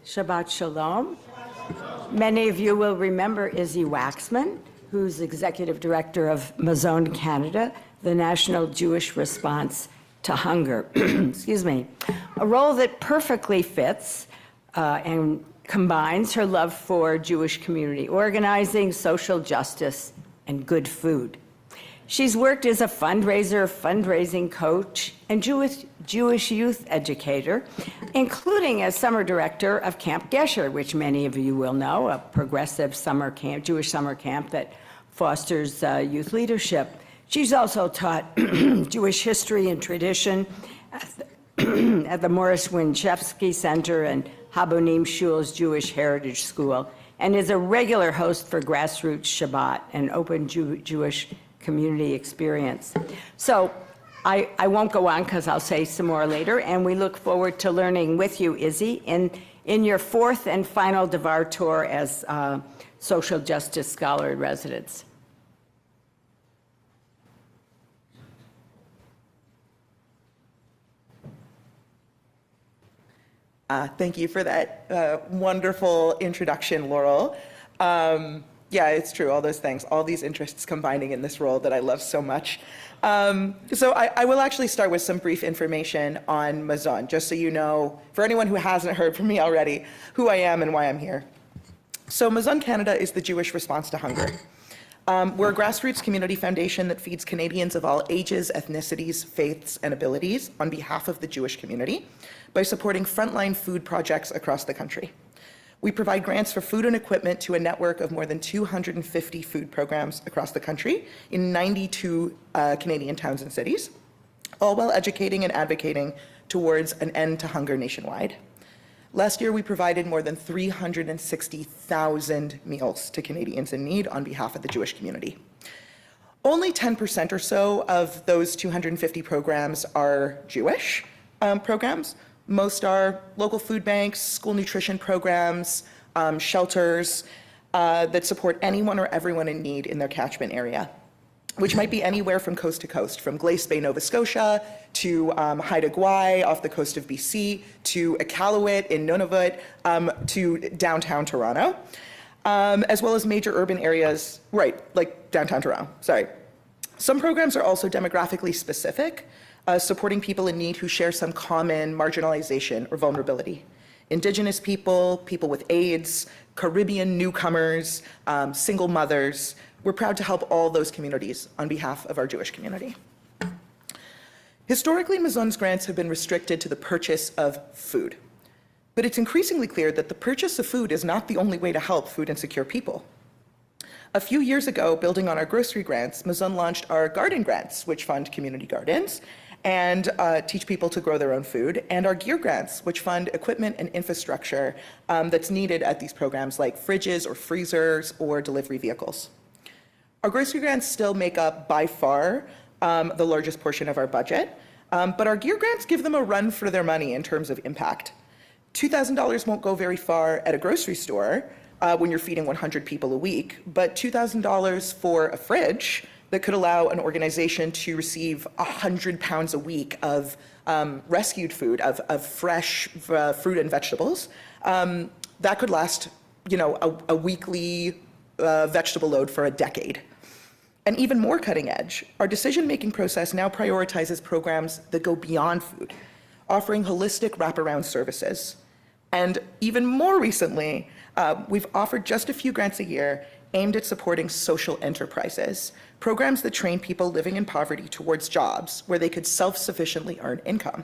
Shabbat Shalom. Many of you will remember Izzy Waxman, who's Executive Director of MAZON Canada, the National Jewish Response to Hunger. Excuse me. A role that perfectly fits and combines her love for Jewish community organizing, social justice, and good food. She's worked as a fundraiser, fundraising coach, and Jewish youth educator, including as summer director of Camp Gesher, which many of you will know, a progressive summer camp, Jewish summer camp that fosters youth leadership. She's also taught Jewish history and tradition at the Morris Winchevsky Center and Habonim Shul's Jewish Heritage School, and is a regular host for Grassroots Shabbat, an open Jewish community experience. So I won't go on because I'll say some more later, and we look forward to learning with you, Izzy, in your fourth and final Devar tour as social justice scholar in residence. Thank you for that wonderful introduction, Laurel. Yeah, it's true, all those things, all these interests combining in this role that I love so much. So I will actually start with some brief information on MAZON, just so you know, for anyone who hasn't heard from me already, who I am and why I'm here. So MAZON Canada is the Jewish response to hunger. We're a grassroots community foundation that feeds Canadians of all ages, ethnicities, faiths, and abilities on behalf of the Jewish community by supporting frontline food projects across the country. We provide grants for food and equipment to a network of more than 250 food programs across the country in 92 Canadian towns and cities, all while educating and advocating towards an end to hunger nationwide. Last year, we provided more than 360,000 meals to Canadians in need on behalf of the Jewish community. Only 10% or so of those 250 programs are Jewish programs. Most are local food banks, school nutrition programs, shelters that support anyone or everyone in need in their catchment area, which might be anywhere from coast to coast, from Glace Bay, Nova Scotia, to Haida Gwaii off the coast of BC, to Iqaluit in Nunavut, to downtown Toronto, as well as major urban areas, right, like downtown Toronto, sorry. Some programs are also demographically specific, supporting people in need who share some common marginalization or vulnerability. Indigenous people, people with AIDS, Caribbean newcomers, single mothers. We're proud to help all those communities on behalf of our Jewish community. Historically, MAZON's grants have been restricted to the purchase of food. But it's increasingly clear that the purchase of food is not the only way to help food insecure people. A few years ago, building on our grocery grants, MAZON launched our garden grants, which fund community gardens and teach people to grow their own food, and our gear grants, which fund equipment and infrastructure that's needed at these programs, like fridges or freezers or delivery vehicles. Our grocery grants still make up, by far, the largest portion of our budget, but our gear grants give them a run for their money in terms of impact. $2,000 won't go very far at a grocery store when you're feeding 100 people a week, but $2,000 for a fridge that could allow an organization to receive 100 pounds a week of rescued food, of fresh fruit and vegetables, that could last, a weekly vegetable load for a decade. And even more cutting edge, our decision-making process now prioritizes programs that go beyond food, offering holistic wraparound services. And even more recently, we've offered just a few grants a year aimed at supporting social enterprises, programs that train people living in poverty towards jobs where they could self-sufficiently earn income.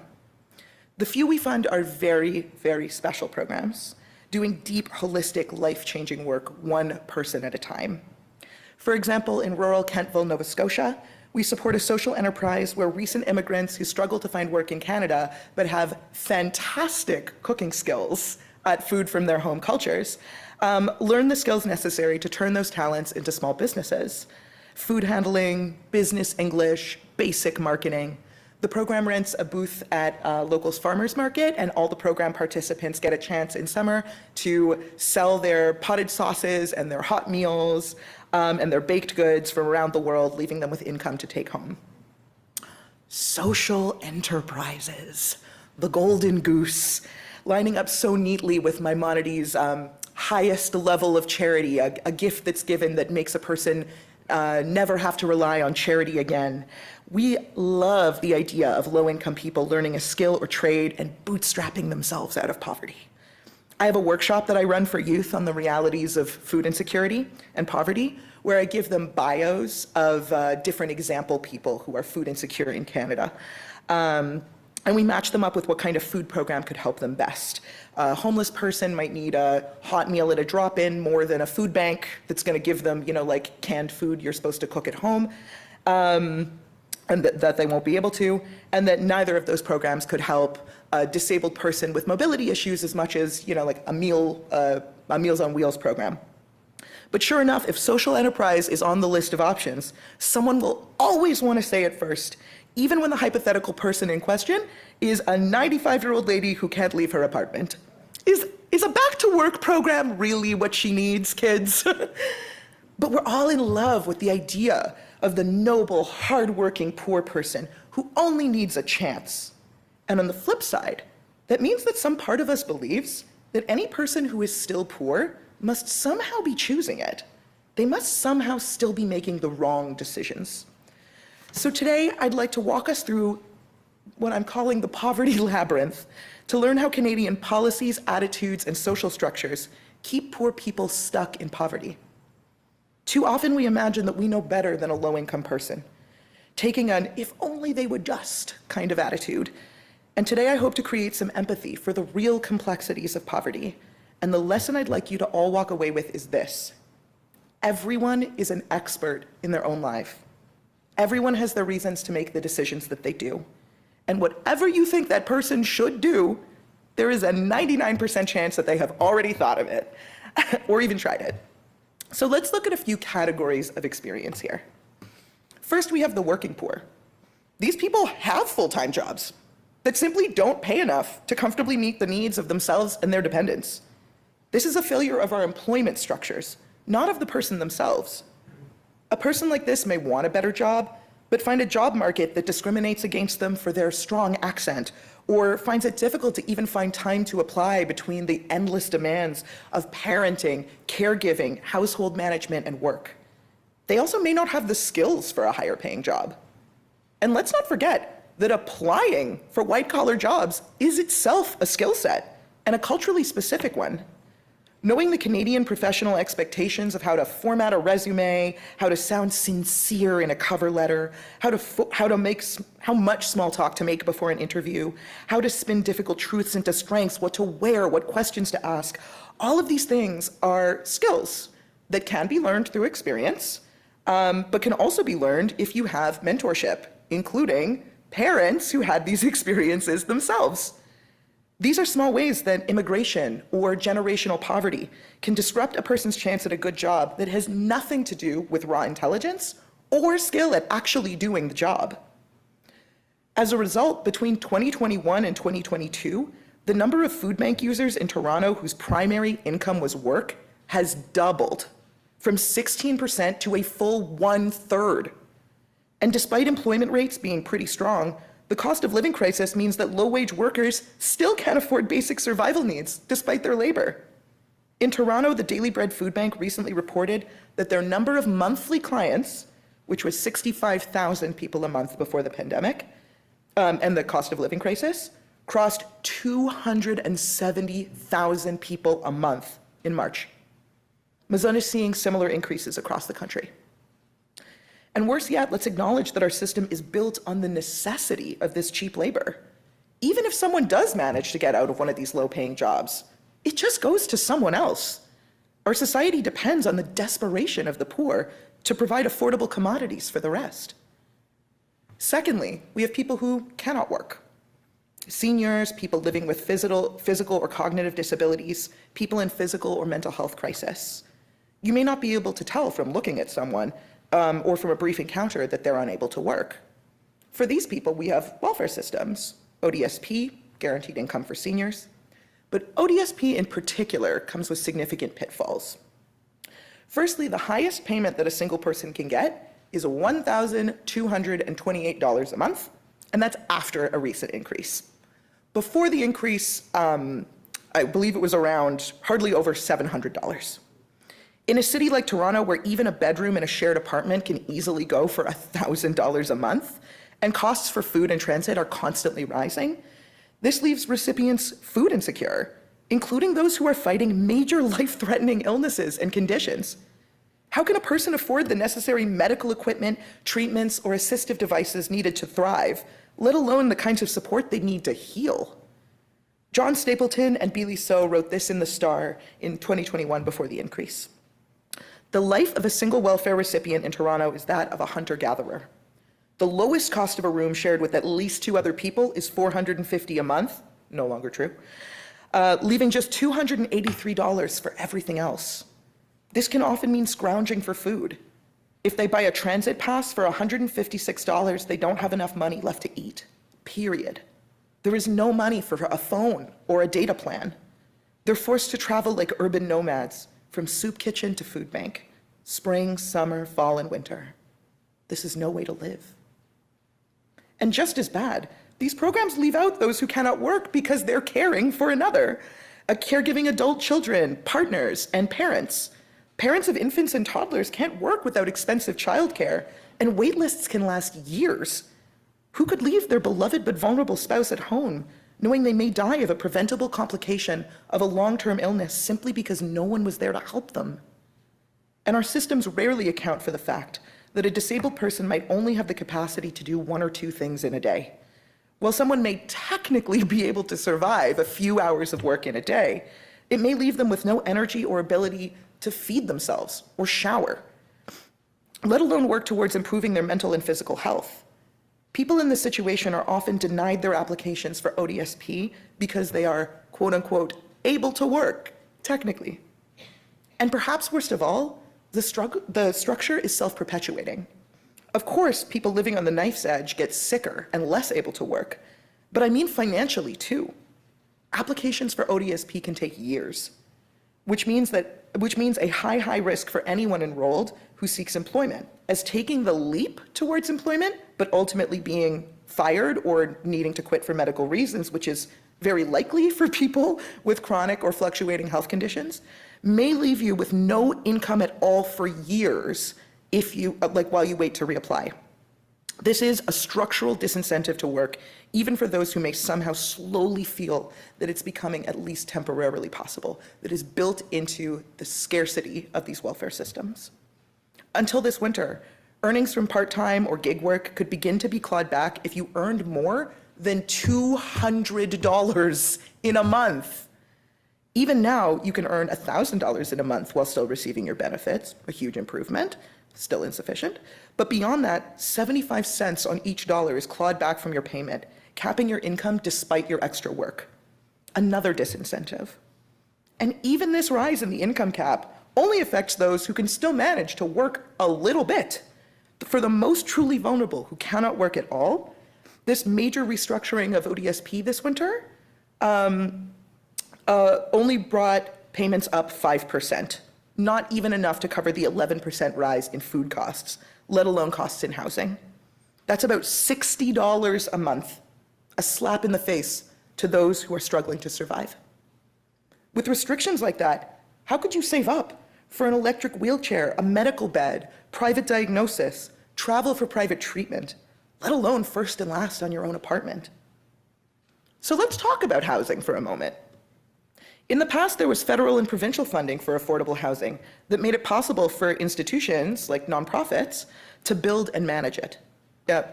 The few we fund are very, very special programs, doing deep, holistic, life-changing work one person at a time. For example, in rural Kentville, Nova Scotia, we support a social enterprise where recent immigrants who struggle to find work in Canada but have fantastic cooking skills at food from their home cultures, learn the skills necessary to turn those talents into small businesses. Food handling, business English, basic marketing. The program rents a booth at local's farmers market, and all the program participants get a chance in summer to sell their potted sauces and their hot meals and their baked goods from around the world, leaving them with income to take home. Social enterprises, the golden goose. lining up so neatly with Maimonides' highest level of charity, a gift that's given that makes a person never have to rely on charity again. We love the idea of low-income people learning a skill or trade and bootstrapping themselves out of poverty. I have a workshop that I run for youth on the realities of food insecurity and poverty, where I give them bios of different example people who are food insecure in Canada. And we match them up with what kind of food program could help them best. A homeless person might need a hot meal at a drop-in more than a food bank that's going to give them, like canned food you're supposed to cook at home, and that they won't be able to, and that neither of those programs could help a disabled person with mobility issues as much as, like a Meals on Wheels program. But sure enough, if social enterprise is on the list of options, someone will always want to say it first, even when the hypothetical person in question is a 95-year-old lady who can't leave her apartment. Is a back-to-work program really what she needs, kids? But we're all in love with the idea of the noble, hardworking poor person who only needs a chance. And on the flip side, that means that some part of us believes that any person who is still poor must somehow be choosing it. They must somehow still be making the wrong decisions. So today, I'd like to walk us through what I'm calling the poverty labyrinth to learn how Canadian policies, attitudes, and social structures keep poor people stuck in poverty. Too often we imagine that we know better than a low-income person, taking an if only they would just kind of attitude. And today I hope to create some empathy for the real complexities of poverty. And the lesson I'd like you to all walk away with is this: everyone is an expert in their own life. Everyone has their reasons to make the decisions that they do. And whatever you think that person should do, there is a 99% chance that they have already thought of it or even tried it. So let's look at a few categories of experience here. First, we have the working poor. These people have full-time jobs that simply don't pay enough to comfortably meet the needs of themselves and their dependents. This is a failure of our employment structures, not of the person themselves. A person like this may want a better job, but find a job market that discriminates against them for their strong accent, or finds it difficult to even find time to apply between the endless demands of parenting, caregiving, household management, and work. They also may not have the skills for a higher paying job. And let's not forget that applying for white-collar jobs is itself a skill set, and a culturally specific one. Knowing the Canadian professional expectations of how to format a resume, how to sound sincere in a cover letter, how much small talk to make before an interview, how to spin difficult truths into strengths, what to wear, what questions to ask, all of these things are skills that can be learned through experience, but can also be learned if you have mentorship, including parents who had these experiences themselves. These are small ways that immigration or generational poverty can disrupt a person's chance at a good job that has nothing to do with raw intelligence or skill at actually doing the job. As a result, between 2021 and 2022, the number of food bank users in Toronto whose primary income was work has doubled, from 16% to a full 1/3. And despite employment rates being pretty strong, the cost of living crisis means that low-wage workers still can't afford basic survival needs despite their labor. In Toronto, the Daily Bread Food Bank recently reported that their number of monthly clients, which was 65,000 people a month before the pandemic, and the cost of living crisis, crossed 270,000 people a month in March. MAZON is seeing similar increases across the country. And worse yet, let's acknowledge that our system is built on the necessity of this cheap labor. Even if someone does manage to get out of one of these low-paying jobs, it just goes to someone else. Our society depends on the desperation of the poor to provide affordable commodities for the rest. Secondly, we have people who cannot work. Seniors, people living with physical or cognitive disabilities, people in physical or mental health crisis. You may not be able to tell from looking at someone or from a brief encounter that they're unable to work. For these people, we have welfare systems, ODSP, guaranteed income for seniors, but ODSP in particular comes with significant pitfalls. Firstly, the highest payment that a single person can get is $1,228 a month, and that's after a recent increase. Before the increase, I believe it was around hardly over $700. In a city like Toronto, where even a bedroom in a shared apartment can easily go for $1,000 a month, and costs for food and transit are constantly rising, this leaves recipients food insecure, including those who are fighting major life-threatening illnesses and conditions. How can a person afford the necessary medical equipment, treatments, or assistive devices needed to thrive, let alone the kinds of support they need to heal? John Stapleton and Billy So wrote this in The Star in 2021 before the increase. The life of a single welfare recipient in Toronto is that of a hunter-gatherer. The lowest cost of a room shared with at least 2 other people is $450 a month, no longer true, leaving just $283 for everything else. This can often mean scrounging for food. If they buy a transit pass for $156, they don't have enough money left to eat, period. There is no money for a phone or a data plan. They're forced to travel like urban nomads, from soup kitchen to food bank, spring, summer, fall, and winter. This is no way to live. And just as bad, these programs leave out those who cannot work because they're caring for another, caregiving adult children, partners, and parents. Parents of infants and toddlers can't work without expensive childcare, and wait lists can last years. Who could leave their beloved but vulnerable spouse at home, knowing they may die of a preventable complication of a long-term illness simply because no one was there to help them? And our systems rarely account for the fact that a disabled person might only have the capacity to do 1 or 2 things in a day. While someone may technically be able to survive a few hours of work in a day, it may leave them with no energy or ability to feed themselves or shower, let alone work towards improving their mental and physical health. People in this situation are often denied their applications for ODSP because they are, quote unquote, able to work, technically. And perhaps worst of all, the structure is self-perpetuating. Of course, people living on the knife's edge get sicker and less able to work, but I mean financially too. Applications for ODSP can take years, which means a high risk for anyone enrolled who seeks employment, as taking the leap towards employment, but ultimately being fired or needing to quit for medical reasons, which is very likely for people with chronic or fluctuating health conditions, may leave you with no income at all for years while you wait to reapply. This is a structural disincentive to work, even for those who may somehow slowly feel that it's becoming at least temporarily possible, that is built into the scarcity of these welfare systems. Until this winter, earnings from part-time or gig work could begin to be clawed back if you earned more than $200 in a month. Even now, you can earn $1,000 in a month while still receiving your benefits, a huge improvement, still insufficient. But beyond that, 75 cents on each dollar is clawed back from your payment, capping your income despite your extra work. Another disincentive. And even this rise in the income cap only affects those who can still manage to work a little bit. For the most truly vulnerable who cannot work at all, this major restructuring of ODSP this winter only brought payments up 5%, not even enough to cover the 11% rise in food costs, let alone costs in housing. That's about $60 a month, a slap in the face to those who are struggling to survive. With restrictions like that, how could you save up for an electric wheelchair, a medical bed, private diagnosis, travel for private treatment, let alone first and last on your own apartment? So let's talk about housing for a moment. In the past, there was federal and provincial funding for affordable housing that made it possible for institutions, like nonprofits, to build and manage it,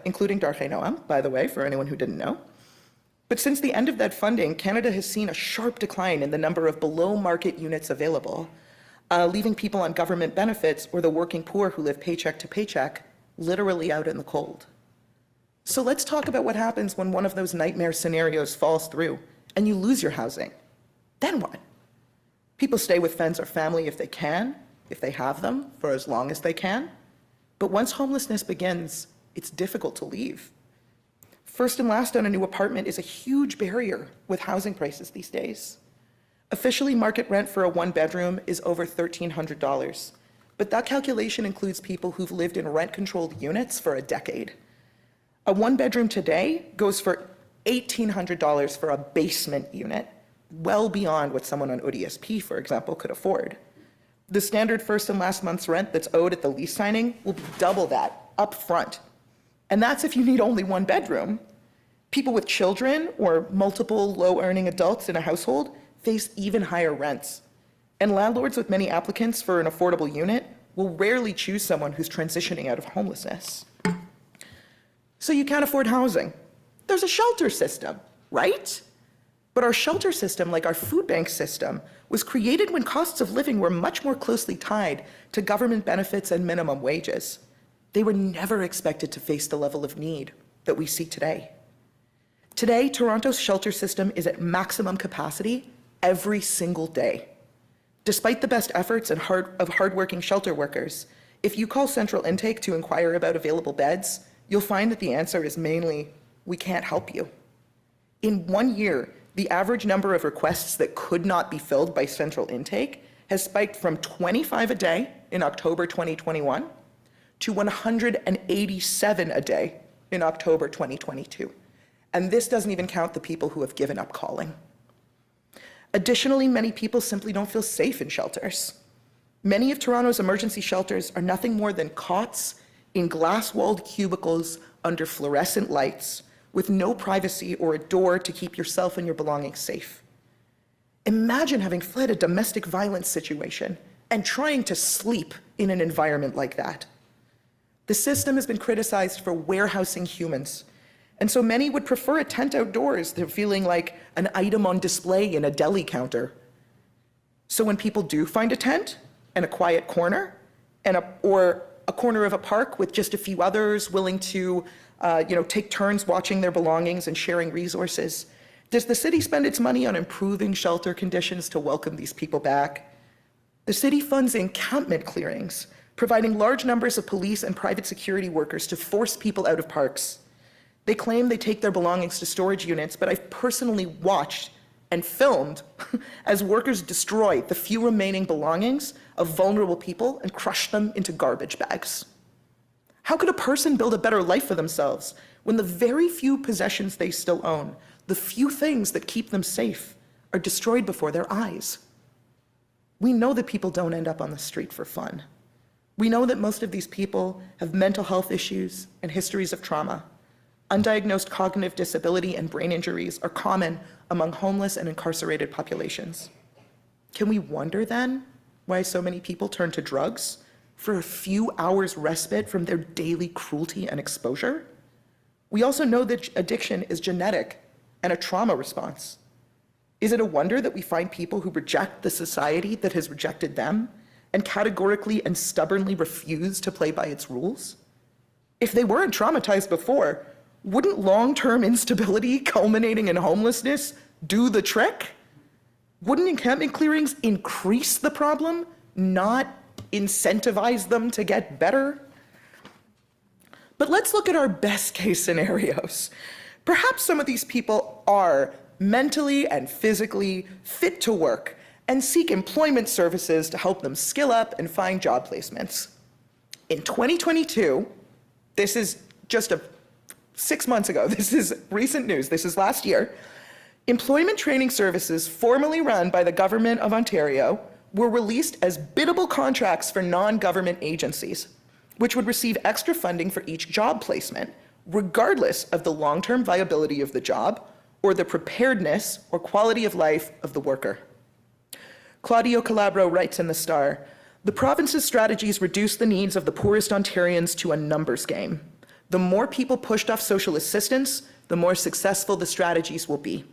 including Darchei Noam, by the way, for anyone who didn't know. But since the end of that funding, Canada has seen a sharp decline in the number of below-market units available, leaving people on government benefits or the working poor who live paycheck to paycheck literally out in the cold. So let's talk about what happens when one of those nightmare scenarios falls through and you lose your housing. Then what? People stay with friends or family if they can, if they have them, for as long as they can. But once homelessness begins, it's difficult to leave. First and last on a new apartment is a huge barrier with housing prices these days. Officially, market rent for a 1-bedroom is over $1,300, but that calculation includes people who've lived in rent-controlled units for a decade. A 1-bedroom today goes for $1,800 for a basement unit, well beyond what someone on ODSP, for example, could afford. The standard first and last month's rent that's owed at the lease signing will be double that up front. And that's if you need only one bedroom. People with children or multiple low-earning adults in a household face even higher rents. And landlords with many applicants for an affordable unit will rarely choose someone who's transitioning out of homelessness. So you can't afford housing. There's a shelter system, right? But our shelter system, like our food bank system, was created when costs of living were much more closely tied to government benefits and minimum wages. They were never expected to face the level of need that we see today. Today, Toronto's shelter system is at maximum capacity every single day. Despite the best efforts of hardworking shelter workers, if you call central intake to inquire about available beds, you'll find that the answer is mainly, we can't help you. In 1 year, the average number of requests that could not be filled by central intake has spiked from 25 a day in October 2021 to 187 a day in October 2022. And this doesn't even count the people who have given up calling. Additionally, many people simply don't feel safe in shelters. Many of Toronto's emergency shelters are nothing more than cots in glass-walled cubicles under fluorescent lights with no privacy or a door to keep yourself and your belongings safe. Imagine having fled a domestic violence situation and trying to sleep in an environment like that. The system has been criticized for warehousing humans, and so many would prefer a tent outdoors than feeling like an item on display in a deli counter. So when people do find a tent and a quiet corner or a corner of a park with just a few others willing to take turns watching their belongings and sharing resources, does the city spend its money on improving shelter conditions to welcome these people back? The city funds encampment clearings, providing large numbers of police and private security workers to force people out of parks. They claim they take their belongings to storage units, but I've personally watched and filmed as workers destroy the few remaining belongings of vulnerable people and crush them into garbage bags. How could a person build a better life for themselves when the very few possessions they still own, the few things that keep them safe, are destroyed before their eyes? We know that people don't end up on the street for fun. We know that most of these people have mental health issues and histories of trauma. Undiagnosed cognitive disability and brain injuries are common among homeless and incarcerated populations. Can we wonder then why so many people turn to drugs for a few hours respite from their daily cruelty and exposure? We also know that addiction is genetic and a trauma response. Is it a wonder that we find people who reject the society that has rejected them and categorically and stubbornly refuse to play by its rules? If they weren't traumatized before, wouldn't long-term instability culminating in homelessness do the trick? Wouldn't encampment clearings increase the problem, not incentivize them to get better? But let's look at our best case scenarios. Perhaps some of these people are mentally and physically fit to work and seek employment services to help them skill up and find job placements. In 2022, this is just 6 months ago, this is recent news, this is last year, employment training services formerly run by the Government of Ontario were released as biddable contracts for non-government agencies, which would receive extra funding for each job placement, regardless of the long-term viability of the job or the preparedness or quality of life of the worker. Claudio Calabro writes in The Star, "The province's strategies reduce the needs of the poorest Ontarians to a numbers game. The more people pushed off social assistance, the more successful the strategies will be."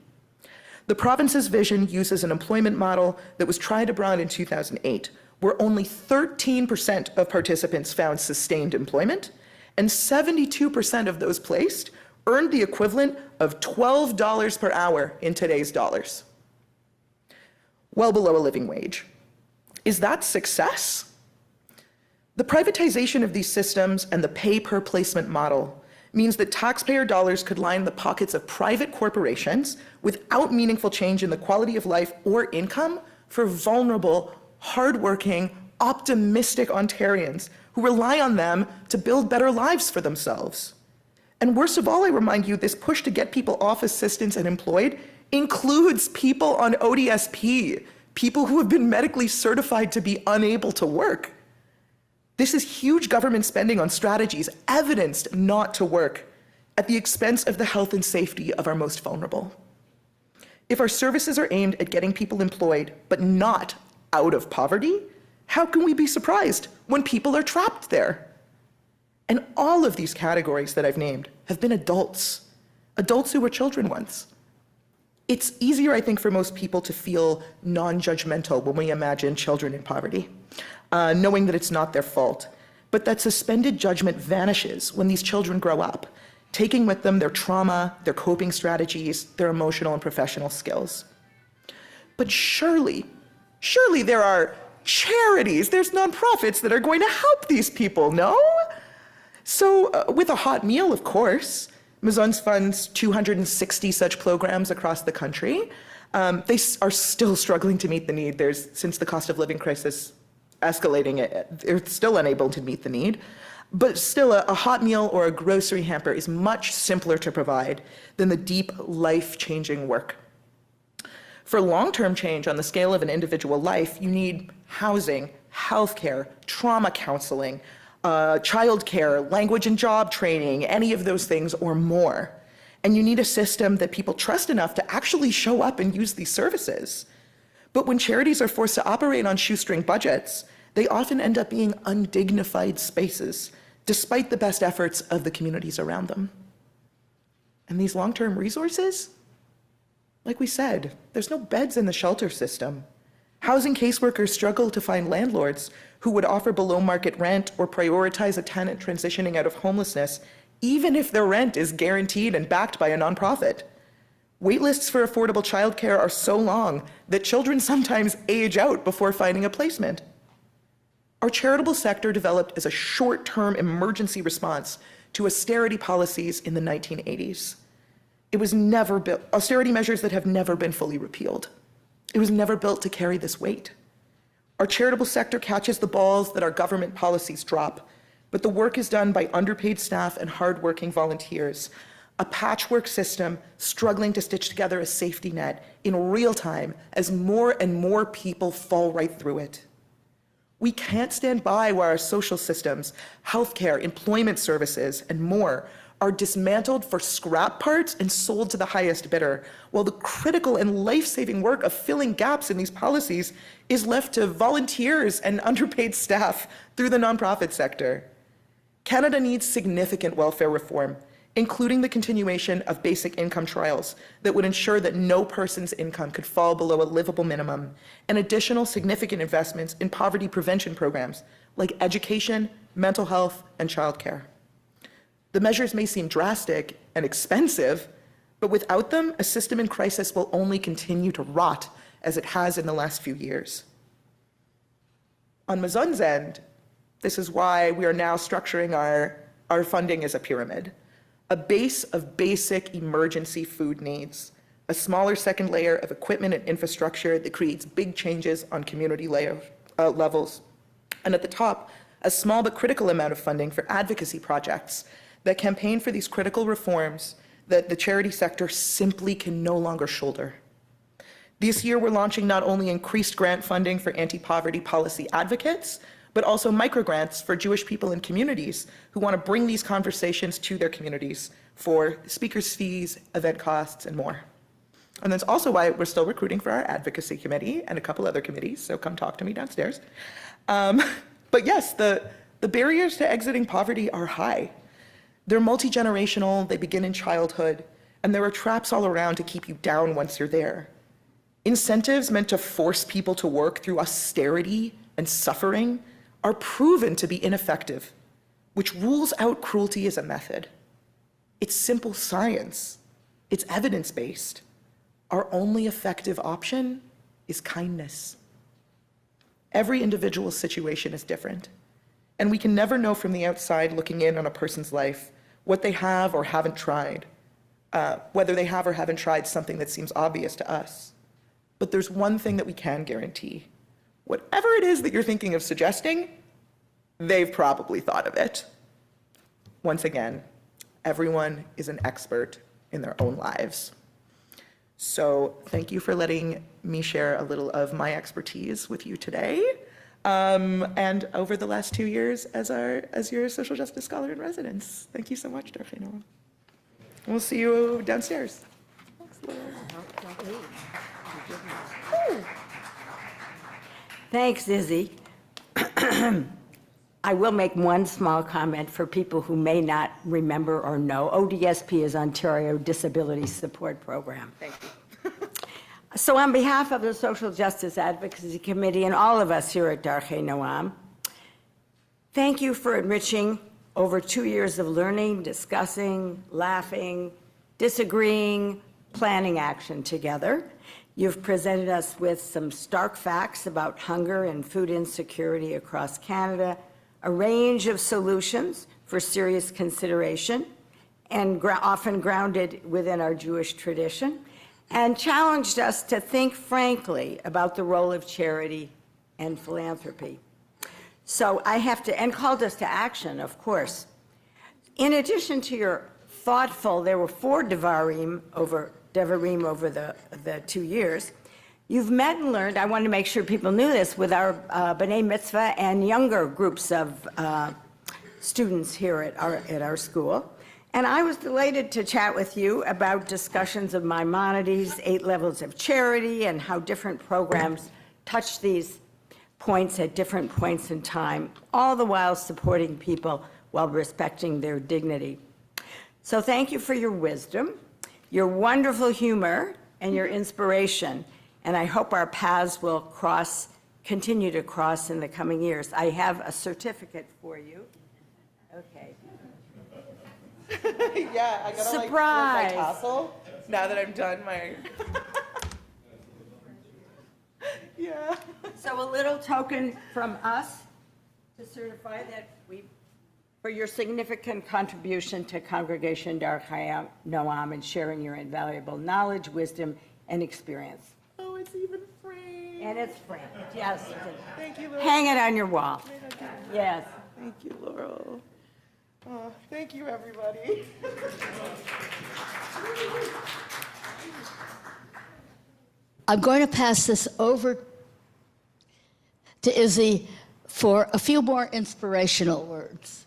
The province's vision uses an employment model that was tried abroad in 2008, where only 13% of participants found sustained employment, and 72% of those placed earned the equivalent of $12 per hour in today's dollars. Well below a living wage. Is that success? The privatization of these systems and the pay-per-placement model means that taxpayer dollars could line the pockets of private corporations without meaningful change in the quality of life or income for vulnerable, hardworking, optimistic Ontarians who rely on them to build better lives for themselves. And worst of all, I remind you, this push to get people off assistance and employed includes people on ODSP, people who have been medically certified to be unable to work. This is huge government spending on strategies evidenced not to work at the expense of the health and safety of our most vulnerable. If our services are aimed at getting people employed, but not out of poverty, how can we be surprised when people are trapped there? And all of these categories that I've named have been adults who were children once. It's easier, I think, for most people to feel non-judgmental when we imagine children in poverty, knowing that it's not their fault. But that suspended judgment vanishes when these children grow up, taking with them their trauma, their coping strategies, their emotional and professional skills. But surely there are charities, there's nonprofits that are going to help these people, no? So with a hot meal, of course, MAZON funds 260 such programs across the country. They are still struggling to meet the need. Since the cost of living crisis escalating, they're still unable to meet the need. But still, a hot meal or a grocery hamper is much simpler to provide than the deep, life-changing work. For long-term change on the scale of an individual life, you need housing, healthcare, trauma counseling, childcare, language and job training, any of those things or more. And you need a system that people trust enough to actually show up and use these services. But when charities are forced to operate on shoestring budgets, they often end up being undignified spaces, despite the best efforts of the communities around them. And these long-term resources, like we said, there's no beds in the shelter system. Housing caseworkers struggle to find landlords who would offer below market rent or prioritize a tenant transitioning out of homelessness, even if their rent is guaranteed and backed by a nonprofit. Waitlists for affordable childcare are so long that children sometimes age out before finding a placement. Our charitable sector developed as a short-term emergency response to austerity policies in the 1980s. It was never built, austerity measures that have never been fully repealed. It was never built to carry this weight. Our charitable sector catches the balls that our government policies drop, but the work is done by underpaid staff and hardworking volunteers, a patchwork system struggling to stitch together a safety net in real time as more and more people fall right through it. We can't stand by while our social systems, healthcare, employment services, and more are dismantled for scrap parts and sold to the highest bidder, while the critical and life-saving work of filling gaps in these policies is left to volunteers and underpaid staff through the nonprofit sector. Canada needs significant welfare reform, including the continuation of basic income trials that would ensure that no person's income could fall below a livable minimum, and additional significant investments in poverty prevention programs like education, mental health, and childcare. The measures may seem drastic and expensive, but without them, a system in crisis will only continue to rot as it has in the last few years. On MAZON's end, this is why we are now structuring our funding as a pyramid. A base of basic emergency food needs, a smaller second layer of equipment and infrastructure that creates big changes on community levels, and at the top, a small but critical amount of funding for advocacy projects that campaign for these critical reforms that the charity sector simply can no longer shoulder. This year, we're launching not only increased grant funding for anti-poverty policy advocates, but also microgrants for Jewish people and communities who want to bring these conversations to their communities for speakers' fees, event costs, and more. And that's also why we're still recruiting for our advocacy committee and a couple other committees, so come talk to me downstairs. But yes, the barriers to exiting poverty are high. They're multi-generational, they begin in childhood, and there are traps all around to keep you down once you're there. Incentives meant to force people to work through austerity and suffering are proven to be ineffective, which rules out cruelty as a method. It's simple science. It's evidence-based. Our only effective option is kindness. Every individual situation is different, and we can never know from the outside looking in on a person's life what they have or haven't tried, whether they have or haven't tried something that seems obvious to us. But there's one thing that we can guarantee. Whatever it is that you're thinking of suggesting, they've probably thought of it. Once again, everyone is an expert in their own lives. So thank you for letting me share a little of my expertise with you today. And over the last 2 years as your social justice scholar in residence. Thank you so much, Dr. Noah. We'll see you downstairs. Thanks, Izzy. I will make one small comment for people who may not remember or know. ODSP is Ontario Disability Support Program. Thank you. So on behalf of the Social Justice Advocacy Committee and all of us here at Darchei Noam, thank you for enriching over 2 years of learning, discussing, laughing, disagreeing, planning action together. You've presented us with some stark facts about hunger and food insecurity across Canada, a range of solutions for serious consideration, and often grounded within our Jewish tradition, and challenged us to think frankly about the role of charity and philanthropy. So I have to, and called us to action, of course. In addition to your thoughtful, there were 4 devarim over the 2 years. You've met and learned, I wanted to make sure people knew this, with our B'nai Mitzvah and younger groups of students here at our school. And I was delighted to chat with you about discussions of Maimonides' 8 levels of charity and how different programs touch these points at different points in time, all the while supporting people while respecting their dignity. So thank you for your wisdom, your wonderful humor, and your inspiration. And I hope our paths will continue to cross in the coming years. I have a certificate for you. Okay. Yeah, I gotta Surprise. like my tassel now that I'm done my. Yeah. So a little token from us to certify that for your significant contribution to Congregation Darchei Noam and sharing your invaluable knowledge, wisdom, and experience. Oh, it's even framed. And it's framed, yes. Thank you, Laurel. Hang it on your wall. Yes. Thank you, Laurel. Oh, thank you, everybody. I'm going to pass this over to Izzy for a few more inspirational words.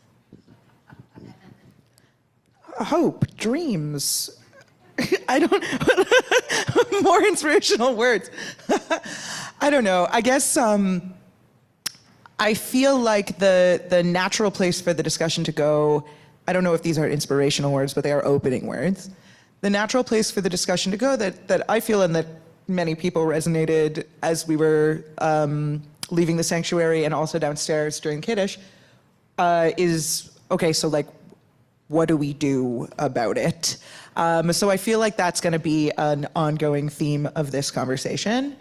Hope, dreams. I don't, more inspirational words. I don't know. I guess I feel like the natural place for the discussion to go, I don't know if these are inspirational words, but they are opening words. The natural place for the discussion to go that I feel and that many people resonated as we were leaving the sanctuary and also downstairs during Kiddush is, okay, so like, what do we do about it? So I feel like that's gonna be an ongoing theme of this conversation.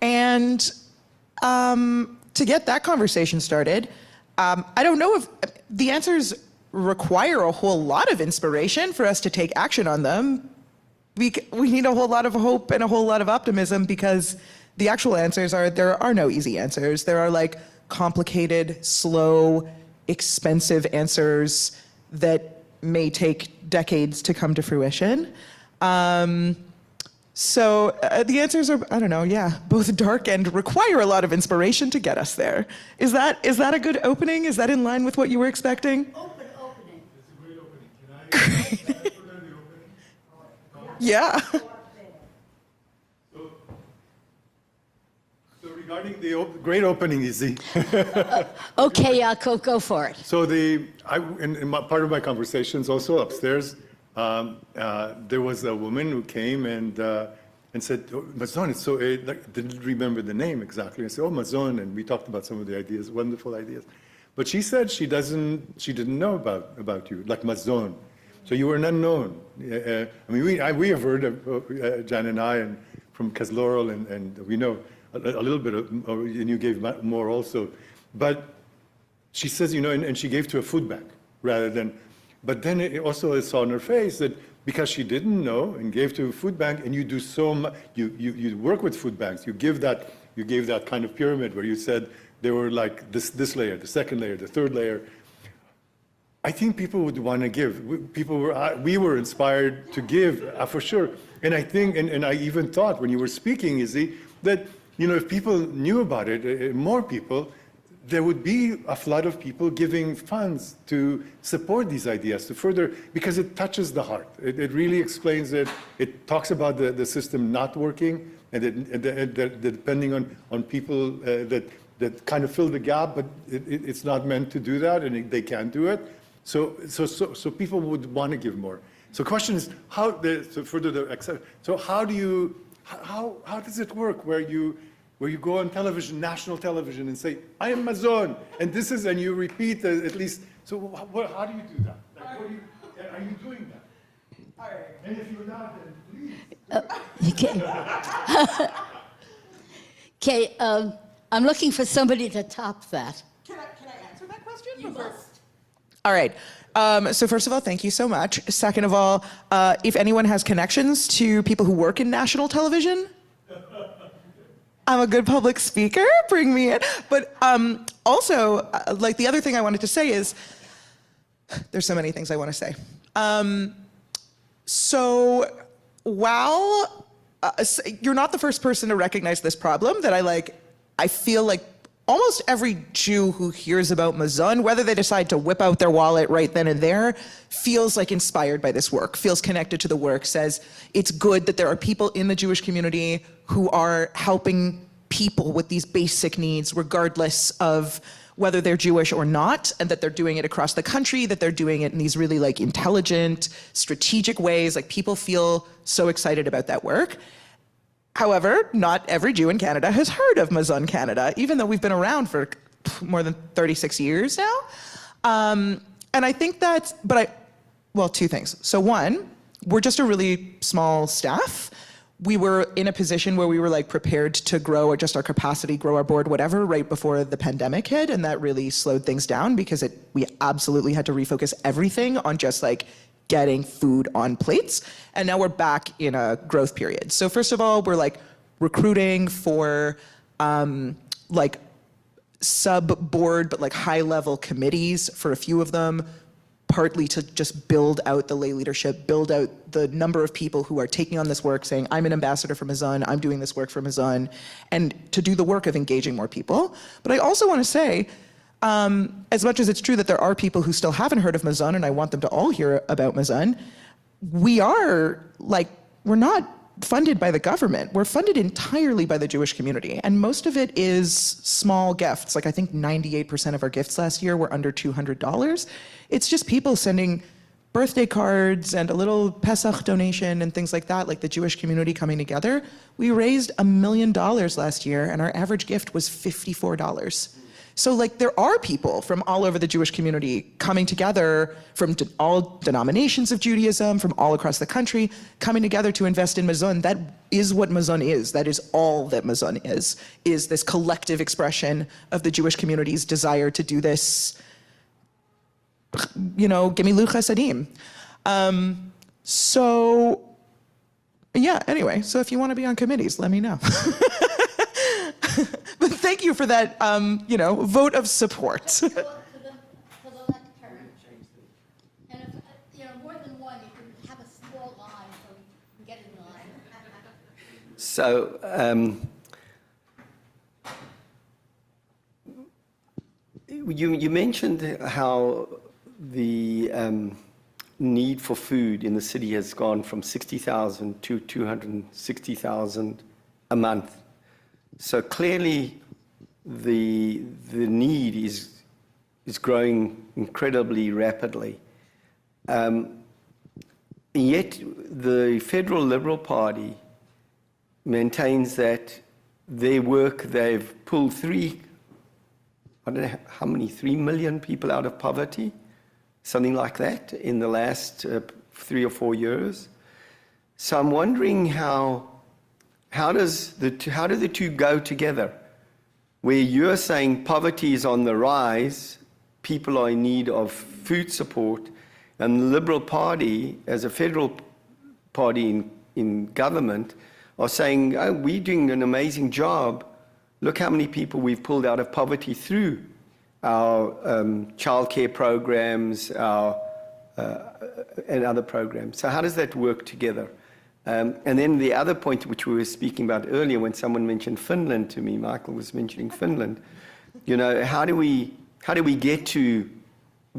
And to get that conversation started, I don't know if the answers require a whole lot of inspiration for us to take action on them. We need a whole lot of hope and a whole lot of optimism because the actual answers are, there are no easy answers. There are like complicated, slow, expensive answers that may take decades to come to fruition. So the answers are, I don't know, yeah, both dark and require a lot of inspiration to get us there. Is that a good opening? Is that in line with what you were expecting? Opening. It's a great opening. Can I put on the opening? Yeah. So regarding the great opening, Izzy. Okay, Yaakov, go for it. So in part of my conversations also upstairs, there was a woman who came and said, oh, MAZON, it's so, didn't remember the name exactly. I said, oh, MAZON, and we talked about some of the ideas, wonderful ideas. But she said she didn't know about you, like MAZON. So you were an unknown. I mean, we have heard of, Jan and I, and from Laurel, and we know a little bit of, and you gave more also. But she says, and she gave to a food bank rather than, but then it also saw on her face that because she didn't know and gave to a food bank, and you do so much, you work with food banks, you gave that kind of pyramid where you said they were like this layer, the second layer, the third layer. I think people would want to give. We were inspired to give, for sure. And I think, and I even thought when you were speaking, Izzy, that, if people knew about it, more people, there would be a flood of people giving funds to support these ideas, to further, because it touches the heart. It really explains it. It talks about the system not working, and that depending on people that kind of fill the gap, but it's not meant to do that, and they can't do it. So people would want to give more. So the question is, how does it work where you go on television, national television, and say, I am MAZON, and this is, and you repeat at least, so how do you do that? Like, are you doing that? All right. And if you're not, then please. Okay, I'm looking for somebody to top that. Can I answer that question? You must. All right. So first of all, thank you so much. Second of all, if anyone has connections to people who work in national television, I'm a good public speaker, bring me in. But also, like the other thing I wanted to say is, there's so many things I want to say. So while you're not the first person to recognize this problem that I feel like almost every Jew who hears about MAZON, whether they decide to whip out their wallet right then and there, feels like inspired by this work, feels connected to the work, says it's good that there are people in the Jewish community who are helping people with these basic needs, regardless of whether they're Jewish or not, and that they're doing it across the country, that they're doing it in these really intelligent, strategic ways. People feel so excited about that work. However, not every Jew in Canada has heard of MAZON Canada, even though we've been around for more than 36 years now. And I think that's, well, two things. So one, we're just a really small staff. We were in a position where we were prepared to grow or just our capacity, grow our board, whatever, right before the pandemic hit. And that really slowed things down because we absolutely had to refocus everything on just getting food on plates. And now we're back in a growth period. So first of all, we're recruiting for sub-board, but high-level committees for a few of them, partly to just build out the lay leadership, build out the number of people who are taking on this work, saying, I'm an ambassador for MAZON, I'm doing this work for MAZON, and to do the work of engaging more people. But I also want to say, as much as it's true that there are people who still haven't heard of MAZON, and I want them to all hear about MAZON, we're not funded by the government. We're funded entirely by the Jewish community. And most of it is small gifts. I think 98% of our gifts last year were under $200. It's just people sending birthday cards and a little Pesach donation and things like that, the Jewish community coming together. We raised $1 million last year, and our average gift was $54. So there are people from all over the Jewish community coming together from all denominations of Judaism, from all across the country, coming together to invest in MAZON. That is what MAZON is. That is all that MAZON is this collective expression of the Jewish community's desire to do this, gemilut chasadim. So, yeah, anyway, so if you want to be on committees, let me know. But thank you for that, vote of support. For the lectern. And if, more than one, you can have a small line so we can get in line. So, you mentioned how the need for food in the city has gone from 60,000 to 260,000 a month. So clearly, the need is growing incredibly rapidly. Yet the Federal Liberal Party maintains that their work, they've pulled 3 million people out of poverty, something like that, in the last 3 or 4 years. So I'm wondering how do the two go together? Where you're saying poverty is on the rise, people are in need of food support, and the Liberal Party, as a federal party in government, are saying, oh, we're doing an amazing job. Look how many people we've pulled out of poverty through childcare programs, and other programs. So how does that work together? And then the other point which we were speaking about earlier, when someone mentioned Finland to me, Michael was mentioning Finland. You know, how do we get to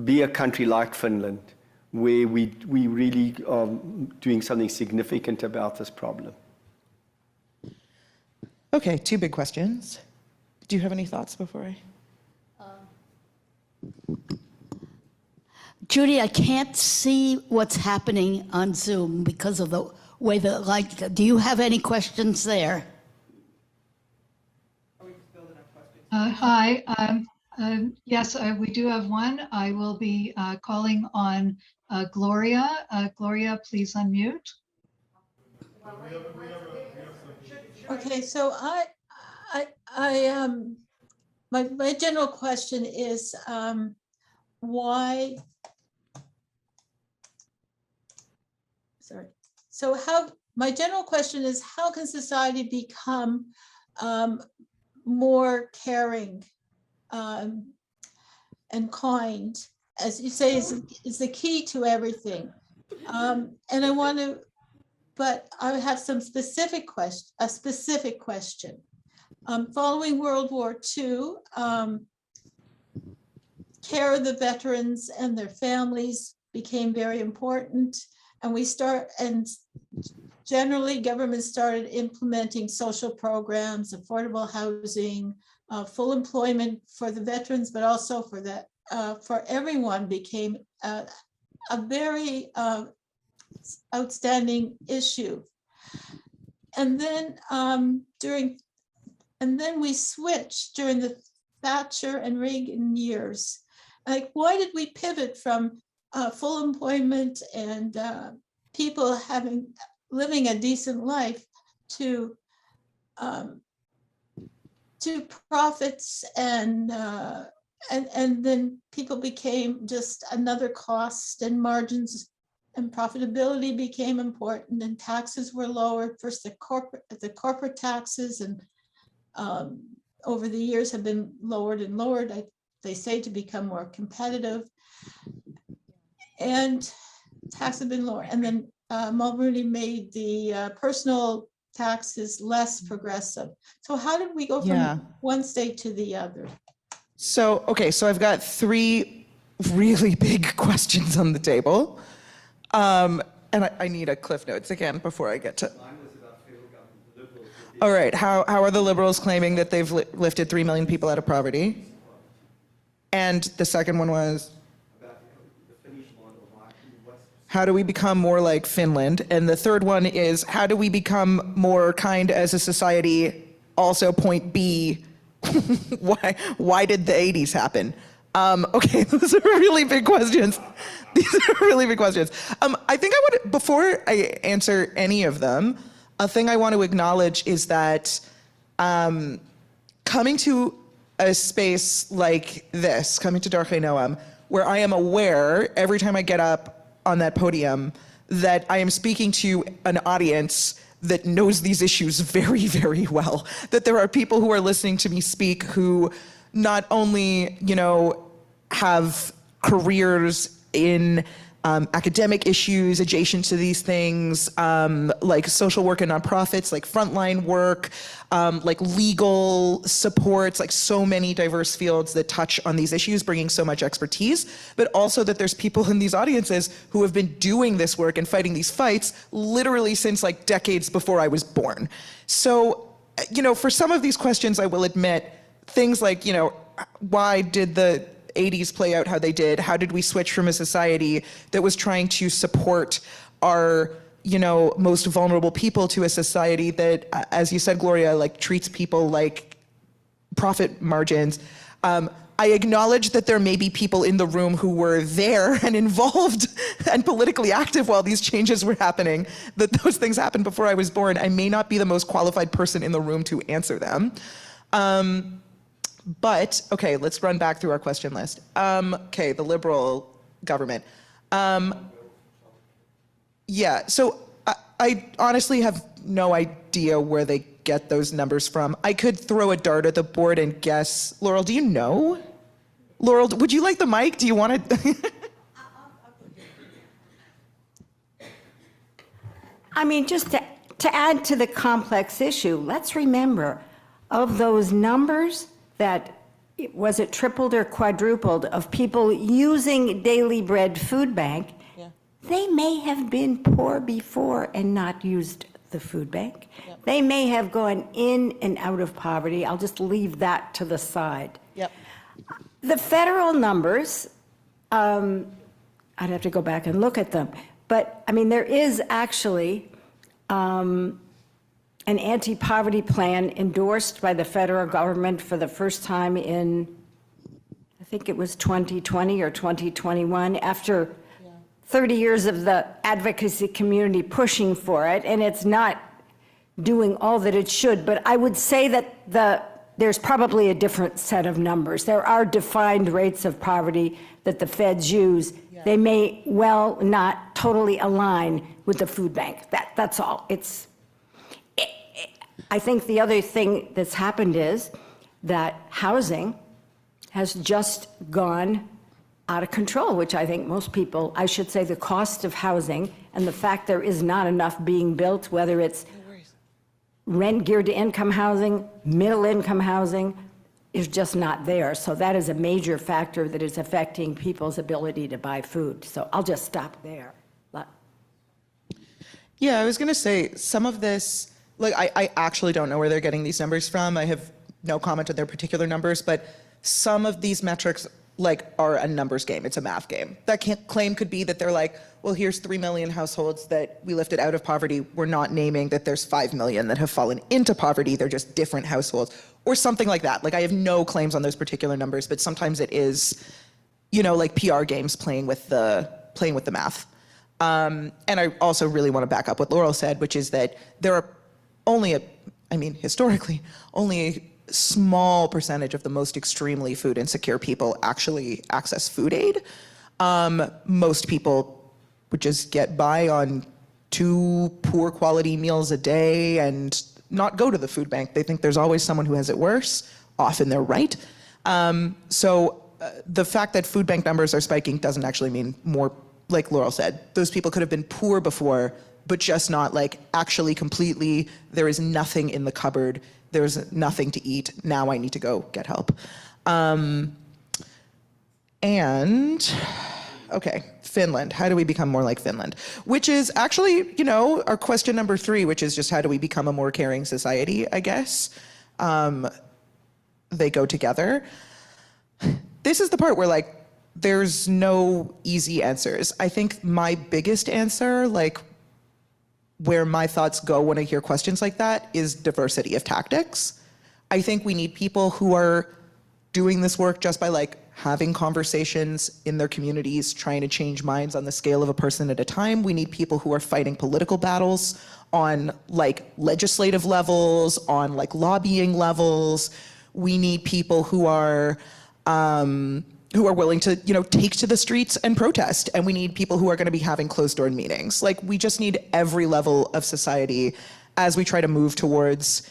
be a country like Finland, where we really are doing something significant about this problem? Okay, two big questions. Do you have any thoughts before I? Judy, I can't see what's happening on Zoom because of the way the light. Do you have any questions there? Hi. Yes, we do have one. I will be calling on Gloria. Gloria, please unmute. Okay, so my general question is why? Sorry. So my general question is, how can society become more caring and kind, as you say, is the key to everything. And I want to, but I have a specific question. Following World War II, care of the veterans and their families became very important. And generally governments started implementing social programs, affordable housing, full employment for the veterans, but also for everyone became a very outstanding issue. And then we switched during the Thatcher and Reagan years. Like, why did we pivot from full employment and people living a decent life to profits, and then people became just another cost, and margins and profitability became important, and taxes were lowered. First the corporate taxes, and over the years have been lowered and lowered, they say, to become more competitive, and taxes have been lowered. And then Mulroney made the personal taxes less progressive. So how did we go from one state to the other? So, okay, so I've got three really big questions on the table. And I need a Cliff Notes again before I get to. All right, how are the Liberals claiming that they've lifted 3 million people out of poverty? And the second one was? How do we become more like Finland? And the third one is, how do we become more kind as a society? Also, point B, why did the 80s happen? Okay, those are really big questions. These are really big questions. I think before I answer any of them, a thing I want to acknowledge is that coming to a space like this, coming to Darchei Noam, where I am aware every time I get up on that podium that I am speaking to an audience that knows these issues very, very well, that there are people who are listening to me speak who not only, have careers in academic issues adjacent to these things, like social work and nonprofits, like frontline work, like legal supports, like so many diverse fields that touch on these issues, bringing so much expertise, but also that there's people in these audiences who have been doing this work and fighting these fights literally since like decades before I was born. So, for some of these questions, I will admit things like, why did the 80s play out how they did? How did we switch from a society that was trying to support our, most vulnerable people to a society that, as you said, Gloria, like treats people like profit margins? I acknowledge that there may be people in the room who were there and involved and politically active while these changes were happening, that those things happened before I was born. I may not be the most qualified person in the room to answer them. But, okay, let's run back through our question list. Okay, the liberal government. Yeah, so I honestly have no idea where they get those numbers from. I could throw a dart at the board and guess. Laurel, do you know? Laurel, would you like the mic? Do you want to? I mean, just to add to the complex issue, let's remember, of those numbers that, was it tripled or quadrupled, of people using Daily Bread Food Bank, they may have been poor before and not used the food bank. Yep. They may have gone in and out of poverty. I'll just leave that to the side. Yep. The federal numbers, I'd have to go back and look at them. But, I mean, there is actually an anti-poverty plan endorsed by the federal government for the first time in, I think it was 2020 or 2021, after 30 years of the advocacy community pushing for it, and it's not doing all that it should. But I would say that there's probably a different set of numbers. There are defined rates of poverty that the feds use. They may well not totally align with the food bank. That's all. I think the other thing that's happened is that housing has just gone out of control, which I think most people, I should say the cost of housing and the fact there is not enough being built, whether it's rent geared to income housing, middle income housing, is just not there. So that is a major factor that is affecting people's ability to buy food. So I'll just stop there. Yeah, I was going to say some of this, like I actually don't know where they're getting these numbers from. I have no comment on their particular numbers, but some of these metrics are a numbers game. It's a math game. That claim could be that they're like, well, here's 3 million households that we lifted out of poverty. We're not naming that there's 5 million that have fallen into poverty. They're just different households or something like that. I have no claims on those particular numbers, but sometimes it is, like PR games playing with the math. And I also really want to back up what Laurel said, which is that there are only historically, only a small percentage of the most extremely food insecure people actually access food aid. Most people would just get by on 2 poor quality meals a day and not go to the food bank. They think there's always someone who has it worse. Often they're right. So the fact that food bank numbers are spiking doesn't actually mean more, like Laurel said. Those people could have been poor before, but just not actually completely, there is nothing in the cupboard. There's nothing to eat. Now I need to go get help. Okay, Finland. How do we become more like Finland? Which is actually, our question number 3, which is just how do we become a more caring society, I guess. They go together. This is the part where there's no easy answers. I think my biggest answer, where my thoughts go when I hear questions like that, is diversity of tactics. I think we need people who are doing this work just by having conversations in their communities, trying to change minds on the scale of a person at a time. We need people who are fighting political battles on legislative levels, on lobbying levels. We need people who are willing to, take to the streets and protest. And we need people who are going to be having closed-door meetings. We just need every level of society as we try to move towards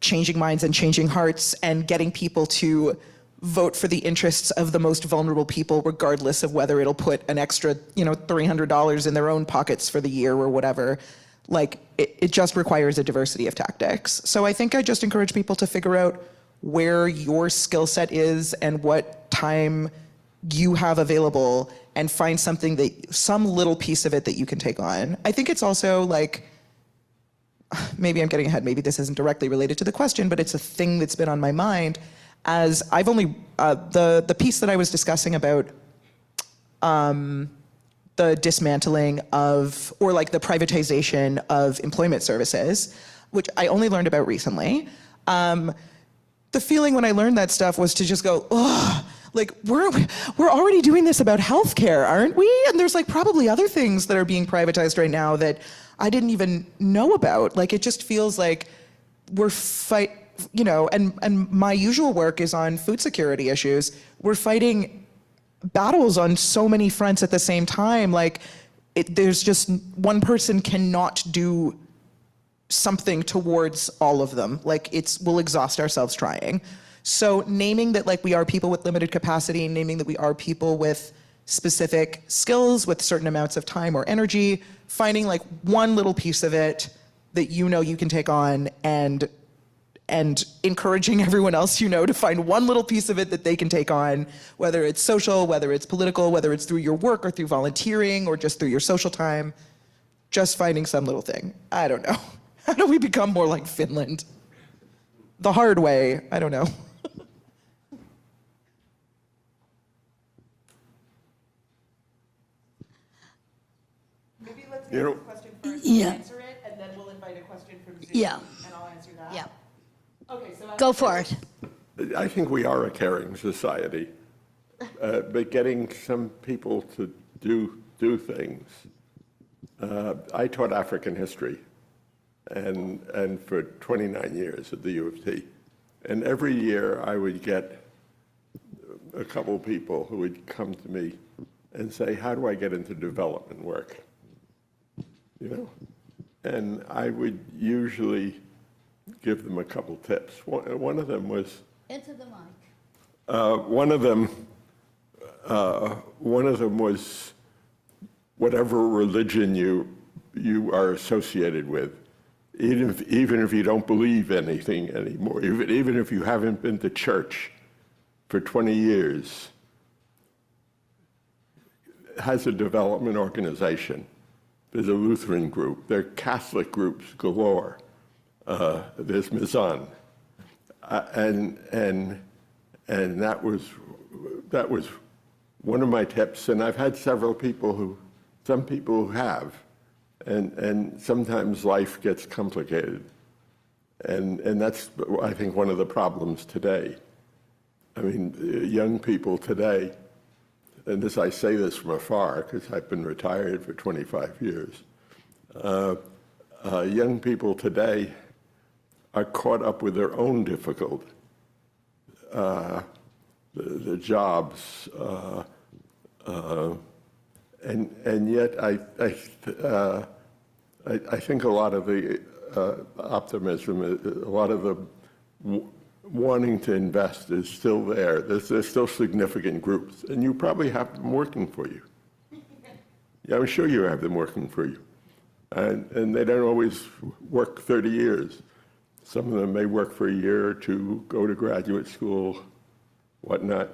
changing minds and changing hearts and getting people to vote for the interests of the most vulnerable people, regardless of whether it'll put an extra, $300 in their own pockets for the year or whatever. It just requires a diversity of tactics. So I think I just encourage people to figure out where your skill set is and what time you have available and find some little piece of it that you can take on. I think it's also maybe I'm getting ahead, maybe this isn't directly related to the question, but it's a thing that's been on my mind as I've only, the piece that I was discussing about the dismantling of, or the privatization of employment services, which I only learned about recently. The feeling when I learned that stuff was to just go, oh, we're already doing this about healthcare, aren't we? And there's probably other things that are being privatized right now that I didn't even know about. It just feels like we're and my usual work is on food security issues. We're fighting battles on so many fronts at the same time. There's just one person cannot do something towards all of them. We'll exhaust ourselves trying. So naming that like we are people with limited capacity, naming that we are people with specific skills with certain amounts of time or energy, finding like one little piece of it that you know you can take on, and encouraging everyone else you know to find one little piece of it that they can take on, whether it's social, whether it's political, whether it's through your work or through volunteering or just through your social time, just finding some little thing. I don't know. How do we become more like Finland? The hard way, I don't know. Maybe let's You know- a question first Yeah. answer it, and then we'll invite a question from Zoom, Yeah. and I'll answer that. Yeah, Okay, so go for it. I think we are a caring society, but getting some people to do things. I taught African history, and for 29 years at the U of T, and every year I would get a couple people who would come to me and say, "How do I get into development work?" You know, and I would usually give them a couple tips. One of them was. Into the mic. One of them was whatever religion you are associated with, even if you don't believe anything anymore, even if you haven't been to church for 20 years, has a development organization. There's a Lutheran group. There are Catholic groups galore. There's MAZON. And that was one of my tips, and I've had some people who have, and sometimes life gets complicated, and that's, I think, one of the problems today. I mean, young people today, and I say this from afar because I've been retired for 25 years, young people today are caught up with their own difficulty, the jobs, and yet I think a lot of the optimism, a lot of the wanting to invest is still there. There's still significant groups, and you probably have them working for you. Yeah, I'm sure you have them working for you, and they don't always work 30 years. Some of them may work for a year or two, go to graduate school, whatnot.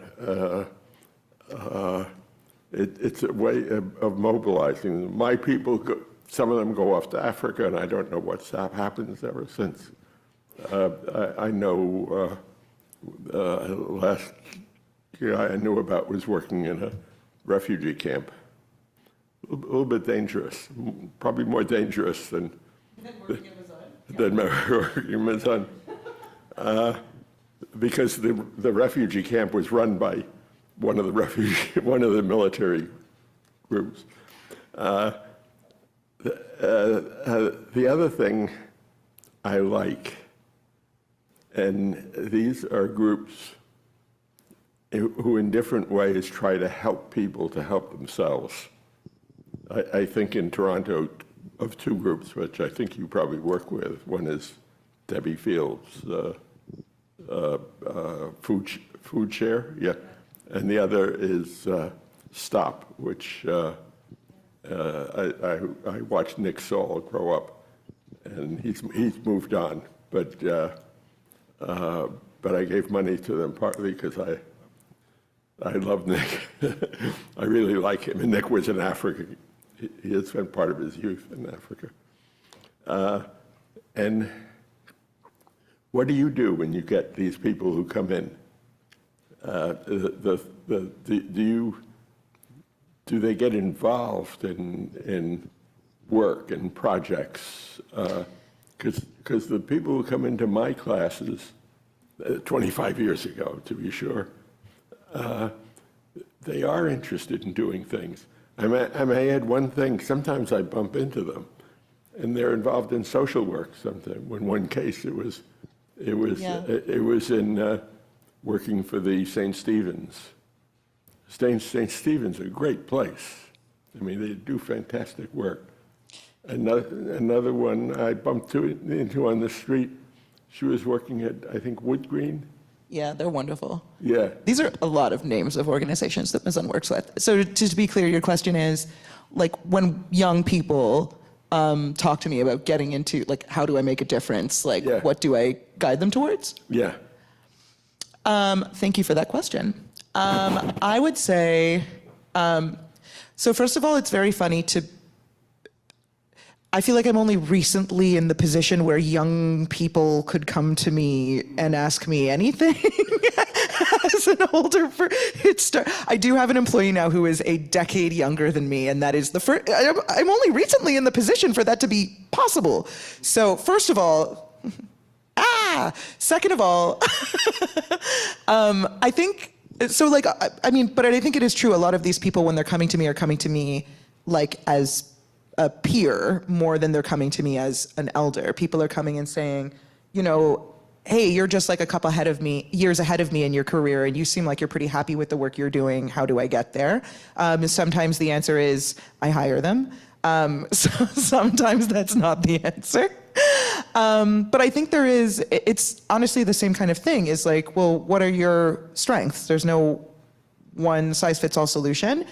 It's a way of mobilizing them. My people, some of them go off to Africa, and I don't know what's happens ever since. I know last guy I knew about was working in a refugee camp. A little bit dangerous, probably more dangerous than working in MAZON. Because the refugee camp was run by one of the military groups. The other thing I like, and these are groups who in different ways try to help people to help themselves. I think in Toronto of two groups, which I think you probably work with. One is Debbie Fields' food share, yeah, and the other is Stop, which I watched Nick Saul grow up, and he's moved on, but I gave money to them partly because I love Nick. I really like him, and Nick was in Africa. He had spent part of his youth in Africa. And what do you do when you get these people who come in? Do they get involved in work and projects? Because the people who come into my classes 25 years ago, to be sure, they are interested in doing things. I may add one thing. Sometimes I bump into them, and they're involved in social work. Sometimes, in one case, it was in working for the St. Stephen's. St. Stephen's is a great place. I mean, they do fantastic work. Another one I bumped into on the street. She was working at, I think, Wood Green. Yeah, they're wonderful. Yeah. These are a lot of names of organizations that MAZON works with. So to be clear, your question is, like, when young people talk to me about getting into, like, how do I make a difference? Like, Yeah. what do I guide them towards? Yeah. Thank you for that question. I would say, so first of all, it's very funny I feel like I'm only recently in the position where young people could come to me and ask me anything. As an older I do have an employee now who is a decade younger than me, and that is the first. I'm only recently in the position for that to be possible. So first of all, second of all, I think so. Like, I mean, but I think it is true. A lot of these people, when they're coming to me, are coming to me like as a peer more than they're coming to me as an elder. People are coming and saying, you know, hey, you're just like a couple years ahead of me in your career, and you seem like you're pretty happy with the work you're doing. How do I get there? Sometimes the answer is I hire them. So sometimes that's not the answer. But I think it's honestly the same kind of thing, is like, well, what are your strengths? There's no one size fits all solution.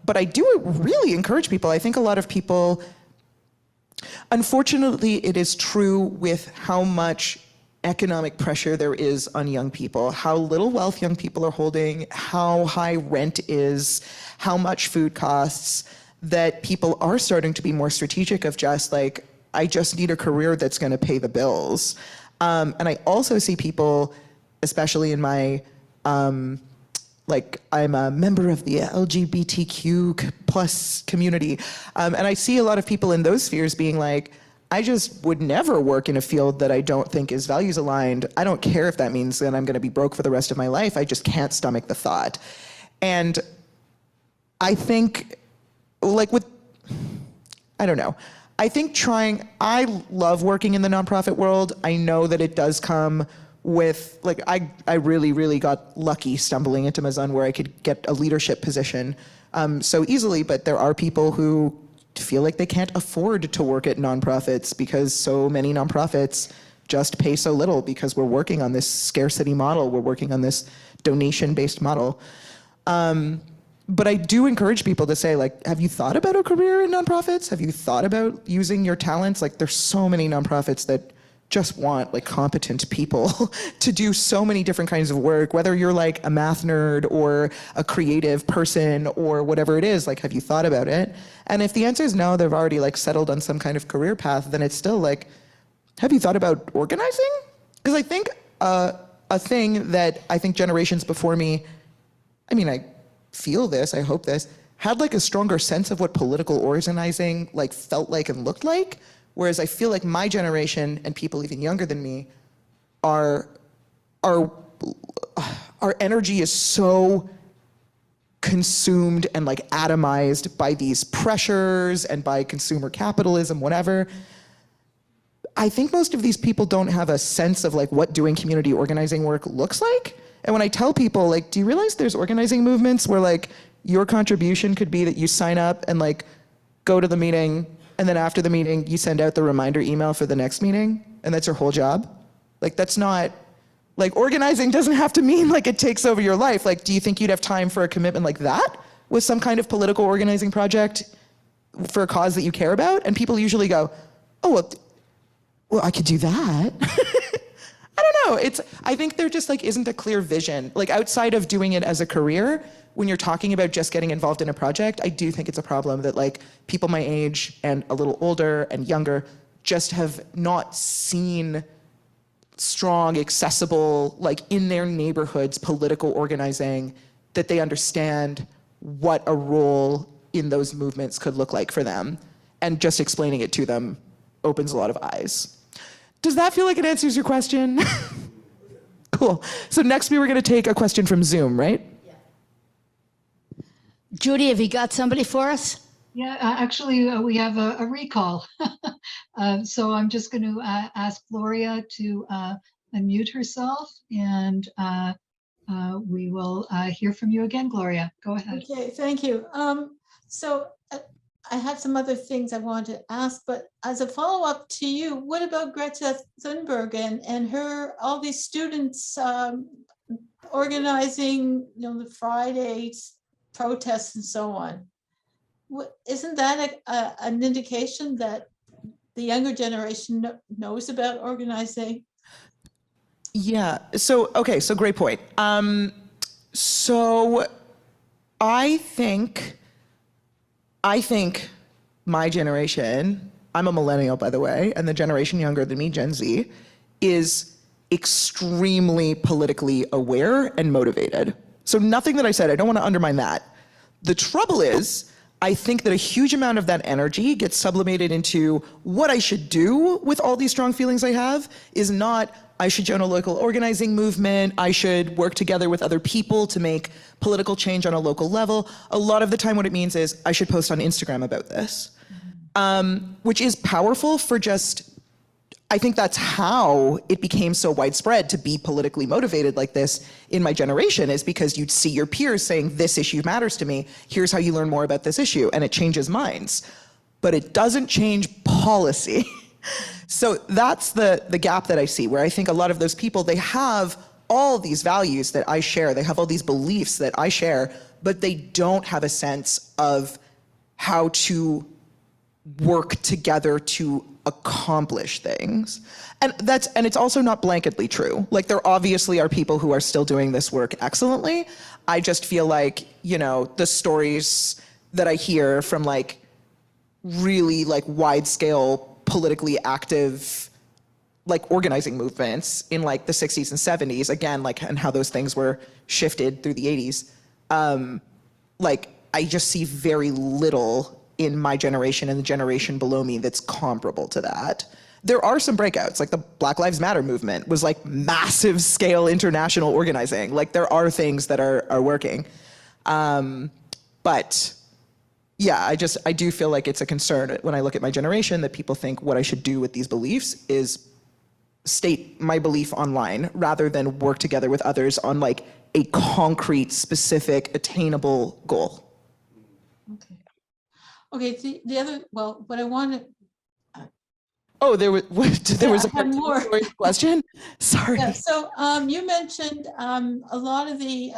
But I do really encourage people. I think a lot of people, unfortunately, it is true with how much economic pressure there is on young people, how little wealth young people are holding, how high rent is, how much food costs, that people are starting to be more strategic of just like, I just need a career that's going to pay the bills. And I also see people, especially in my, like, I'm a member of the LGBTQ plus community, and I see a lot of people in those spheres being like, I just would never work in a field that I don't think is values aligned. I don't care if that means that I'm going to be broke for the rest of my life. I just can't stomach the thought. And I think, like, I don't know. I think I love working in the nonprofit world. I know that it does come with, like, I really, really got lucky stumbling into MAZON where I could get a leadership position so easily, but there are people who feel like they can't afford to work at nonprofits because so many nonprofits just pay so little, because we're working on this scarcity model, we're working on this donation-based model. But I do encourage people to say, like, have you thought about a career in nonprofits? Have you thought about using your talents? Like, there's so many nonprofits that just want, like, competent people to do so many different kinds of work, whether you're like a math nerd or a creative person or whatever it is. Like, have you thought about it? And if the answer is no, they've already like settled on some kind of career path, then it's still like, have you thought about organizing? Because I think a thing that I think generations before me, I mean, I feel this, I hope this, had like a stronger sense of what political organizing like felt like and looked like. Whereas I feel like my generation and people even younger than me our energy is so consumed and like atomized by these pressures and by consumer capitalism, whatever. I think most of these people don't have a sense of like what doing community organizing work looks like. And when I tell people, like, do you realize there's organizing movements where like your contribution could be that you sign up and like go to the meeting, and then after the meeting, you send out the reminder email for the next meeting, and that's your whole job? Like, that's not, like, organizing doesn't have to mean like it takes over your life. Like, do you think you'd have time for a commitment like that with some kind of political organizing project for a cause that you care about? And people usually go, oh, well, I could do that. I don't know. I think there just like isn't a clear vision. Like, outside of doing it as a career, when you're talking about just getting involved in a project, I do think it's a problem that like people my age and a little older and younger just have not seen strong, accessible, like in their neighborhoods, political organizing, that they understand what a role in those movements could look like for them. And just explaining it to them opens a lot of eyes. Does that feel like it answers your question? Cool. So next we were going to take a question from Zoom, right? Judy, have you got somebody for us? Yeah, actually, we have a recall. So I'm just going to ask Gloria to unmute herself, and we will hear from you again, Gloria. Go ahead. Okay, thank you. So I had some other things I wanted to ask, but as a follow-up to you, what about Greta Thunberg and her, all these students organizing, the Fridays protests and so on? Isn't that an indication that the younger generation knows about organizing? Yeah. So, okay. So great point. So I think my generation, I'm a millennial, by the way, and the generation younger than me, Gen Z, is extremely politically aware and motivated. So nothing that I said, I don't want to undermine that. The trouble is, I think that a huge amount of that energy gets sublimated into what I should do with all these strong feelings I have is not, I should join a local organizing movement, I should work together with other people to make political change on a local level. A lot of the time what it means is I should post on Instagram about this, which is powerful for just, I think that's how it became so widespread to be politically motivated like this in my generation, is because you'd see your peers saying, this issue matters to me, here's how you learn more about this issue, and it changes minds. But it doesn't change policy. So that's the gap that I see, where I think a lot of those people, they have all these values that I share, they have all these beliefs that I share, but they don't have a sense of how to work together to accomplish things. And it's also not blanketly true. Like, there obviously are people who are still doing this work excellently. I just feel like, the stories that I hear from like really like wide scale politically active like organizing movements in like the 60s and 70s, again, like, and how those things were shifted through the 80s. Like, I just see very little in my generation and the generation below me that's comparable to that. There are some breakouts, like the Black Lives Matter movement was like massive scale international organizing. Like, there are things that are working. But yeah, I do feel like it's a concern when I look at my generation that people think what I should do with these beliefs is state my belief online rather than work together with others on like a concrete, specific, attainable goal. Okay. Okay, the other, well, what I wanted, Oh, there was I have more question? Sorry. Yeah, so you mentioned a lot of the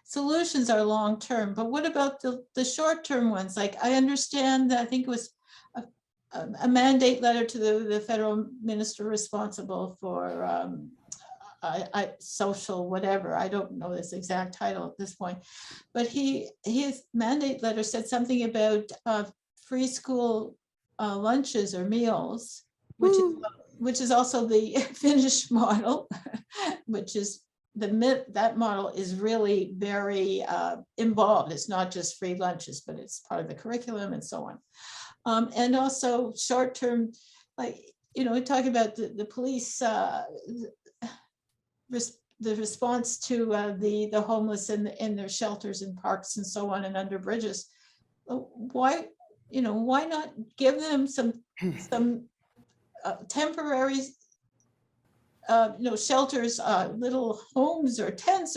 solutions are long-term, but what about the short-term ones? Like, I understand that I think it was a mandate letter to the federal minister responsible for social whatever. I don't know this exact title at this point, but his mandate letter said something about free school lunches or meals, which is also the Finnish model, which is that model is really very involved. It's not just free lunches, but it's part of the curriculum and so on. And also short-term, like, we talk about the police, the response to the homeless in their shelters and parks and so on and under bridges. Why not give them some temporary shelters, little homes or tents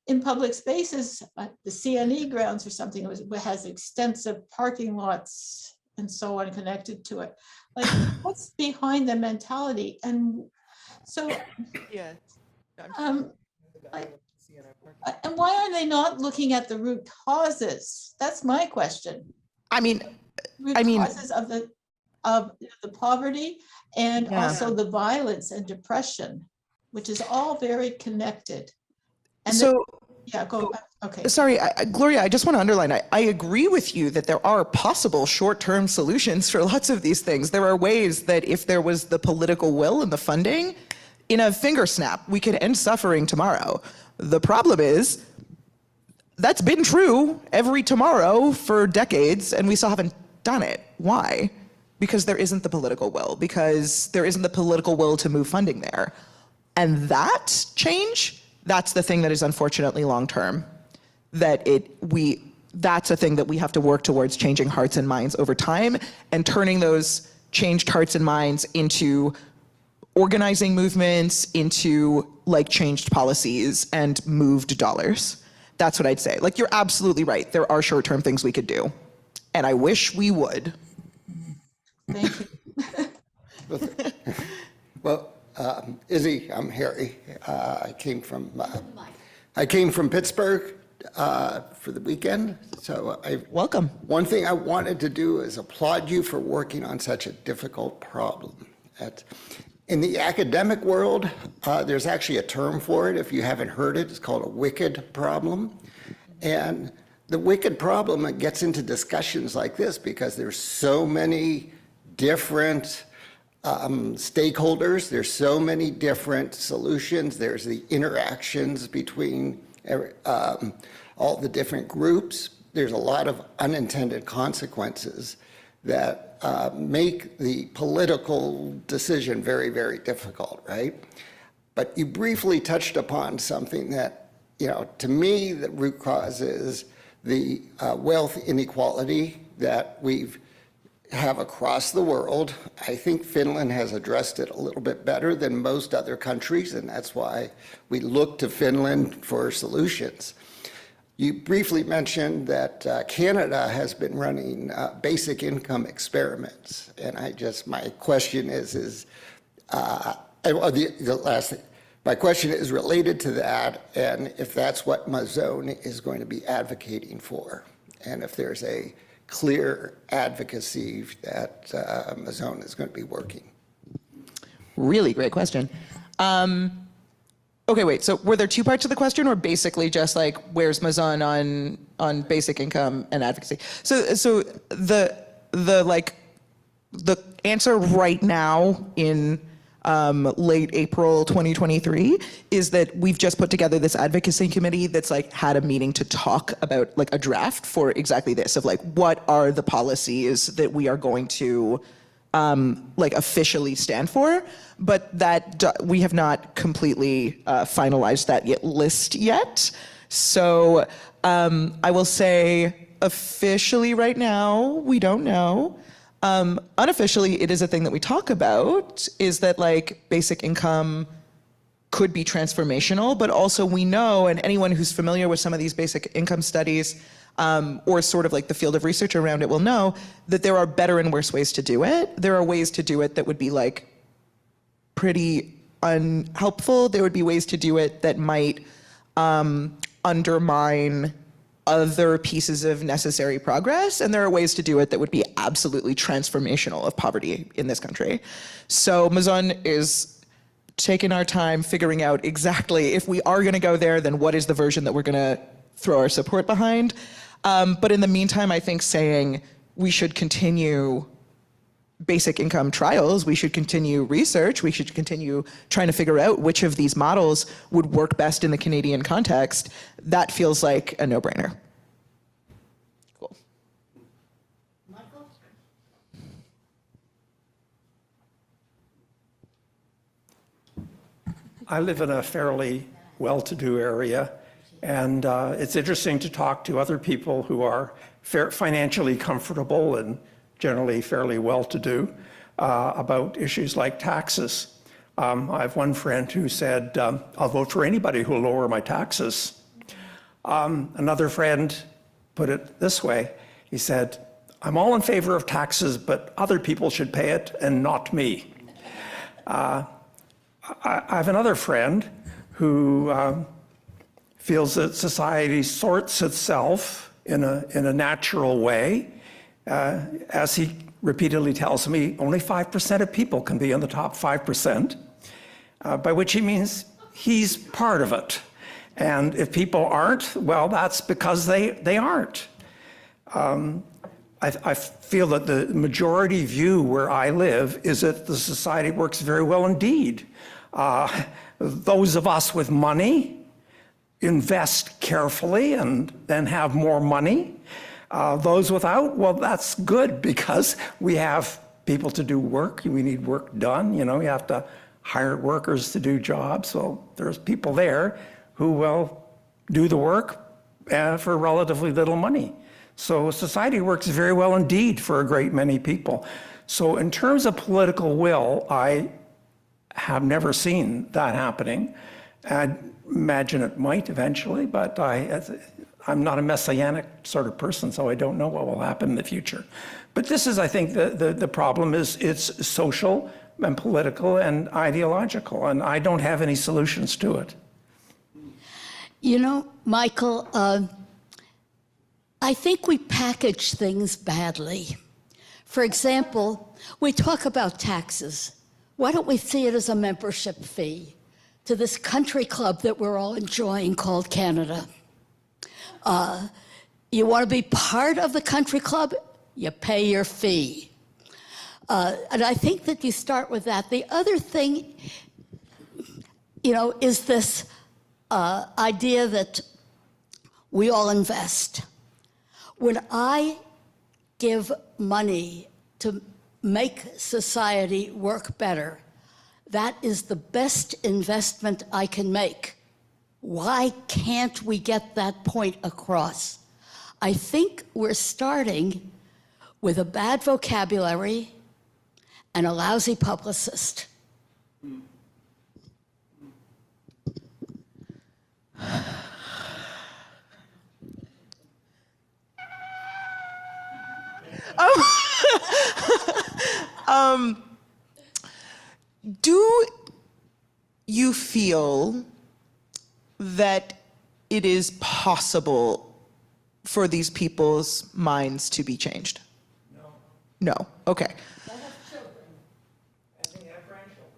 in public spaces, the CNE grounds or something has extensive parking lots and so on connected to it. Like, what's behind the mentality? And so, Yeah. and why are they not looking at the root causes? That's my question. Root causes of the poverty and also the violence and depression, which is all very connected. And so, go. Okay. Sorry, Gloria, I just want to underline, I agree with you that there are possible short-term solutions for lots of these things. There are ways that if there was the political will and the funding, in a finger snap, we could end suffering tomorrow. The problem is, that's been true every tomorrow for decades, and we still haven't done it. Why? Because there isn't the political will, because there isn't the political will to move funding there. And that change, that's the thing that is unfortunately long-term. That's a thing that we have to work towards, changing hearts and minds over time and turning those changed hearts and minds into organizing movements, into like changed policies and moved dollars. That's what I'd say. Like, you're absolutely right. There are short-term things we could do, and I wish we would. Thank you. Well, Izzy, I'm Harry. I came from Pittsburgh for the weekend. So Welcome. one thing I wanted to do is applaud you for working on such a difficult problem. In the academic world, there's actually a term for it. If you haven't heard it, it's called a wicked problem. And the wicked problem, it gets into discussions like this because there's so many different stakeholders, there's so many different solutions, there's the interactions between all the different groups. There's a lot of unintended consequences that make the political decision very, very difficult, right? But you briefly touched upon something that, to me, the root cause is the wealth inequality that we've have across the world. I think Finland has addressed it a little bit better than most other countries, and that's why we look to Finland for solutions. You briefly mentioned that Canada has been running basic income experiments, and my question is the last thing. My question is related to that, and if that's what MAZON is going to be advocating for, and if there's a clear advocacy that MAZON is going to be working. Really great question. Okay, wait, so were there two parts of the question, or basically just like, where's MAZON on basic income and advocacy? So the answer right now in late April 2023 is that we've just put together this advocacy committee that's like had a meeting to talk about like a draft for exactly this, of like, what are the policies that we are going to like officially stand for, but that we have not completely finalized that list yet. So I will say officially right now, we don't know. Unofficially, it is a thing that we talk about, is that like basic income could be transformational, but also we know, and anyone who's familiar with some of these basic income studies or sort of like the field of research around it will know that there are better and worse ways to do it. There are ways to do it that would be like pretty unhelpful. There would be ways to do it that might undermine other pieces of necessary progress, and there are ways to do it that would be absolutely transformational of poverty in this country. So MAZON is taking our time figuring out exactly, if we are gonna go there, then what is the version that we're gonna throw our support behind. But in the meantime, I think saying we should continue basic income trials, we should continue research, we should continue trying to figure out which of these models would work best in the Canadian context, that feels like a no-brainer. Cool. Michael? I live in a fairly well-to-do area, and it's interesting to talk to other people who are financially comfortable and generally fairly well-to-do about issues like taxes. I have one friend who said, I'll vote for anybody who will lower my taxes. Another friend put it this way. He said, I'm all in favor of taxes, but other people should pay it and not me. I have another friend who feels that society sorts itself in a natural way. As he repeatedly tells me, only 5% of people can be in the top 5%, by which he means he's part of it. And if people aren't, well, that's because they aren't. I feel that the majority view where I live is that the society works very well indeed. Those of us with money invest carefully and then have more money. Those without, well, that's good because we have people to do work. We need work done. You know, you have to hire workers to do jobs. So there's people there who will do the work for relatively little money. So society works very well indeed for a great many people. So in terms of political will, I have never seen that happening. I imagine it might eventually, but I'm not a messianic sort of person, so I don't know what will happen in the future. But this is, I think, the problem is it's social and political and ideological, and I don't have any solutions to it. You know, Michael, I think we package things badly. For example, we talk about taxes. Why don't we see it as a membership fee to this country club that we're all enjoying called Canada? You want to be part of the country club? You pay your fee. And I think that you start with that. The other thing, you know, is this idea that we all invest. When I give money to make society work better, that is the best investment I can make. Why can't we get that point across? I think we're starting with a bad vocabulary and a lousy publicist. Do you feel that it is possible for these people's minds to be changed? No. No, okay. I have children. I have grandchildren.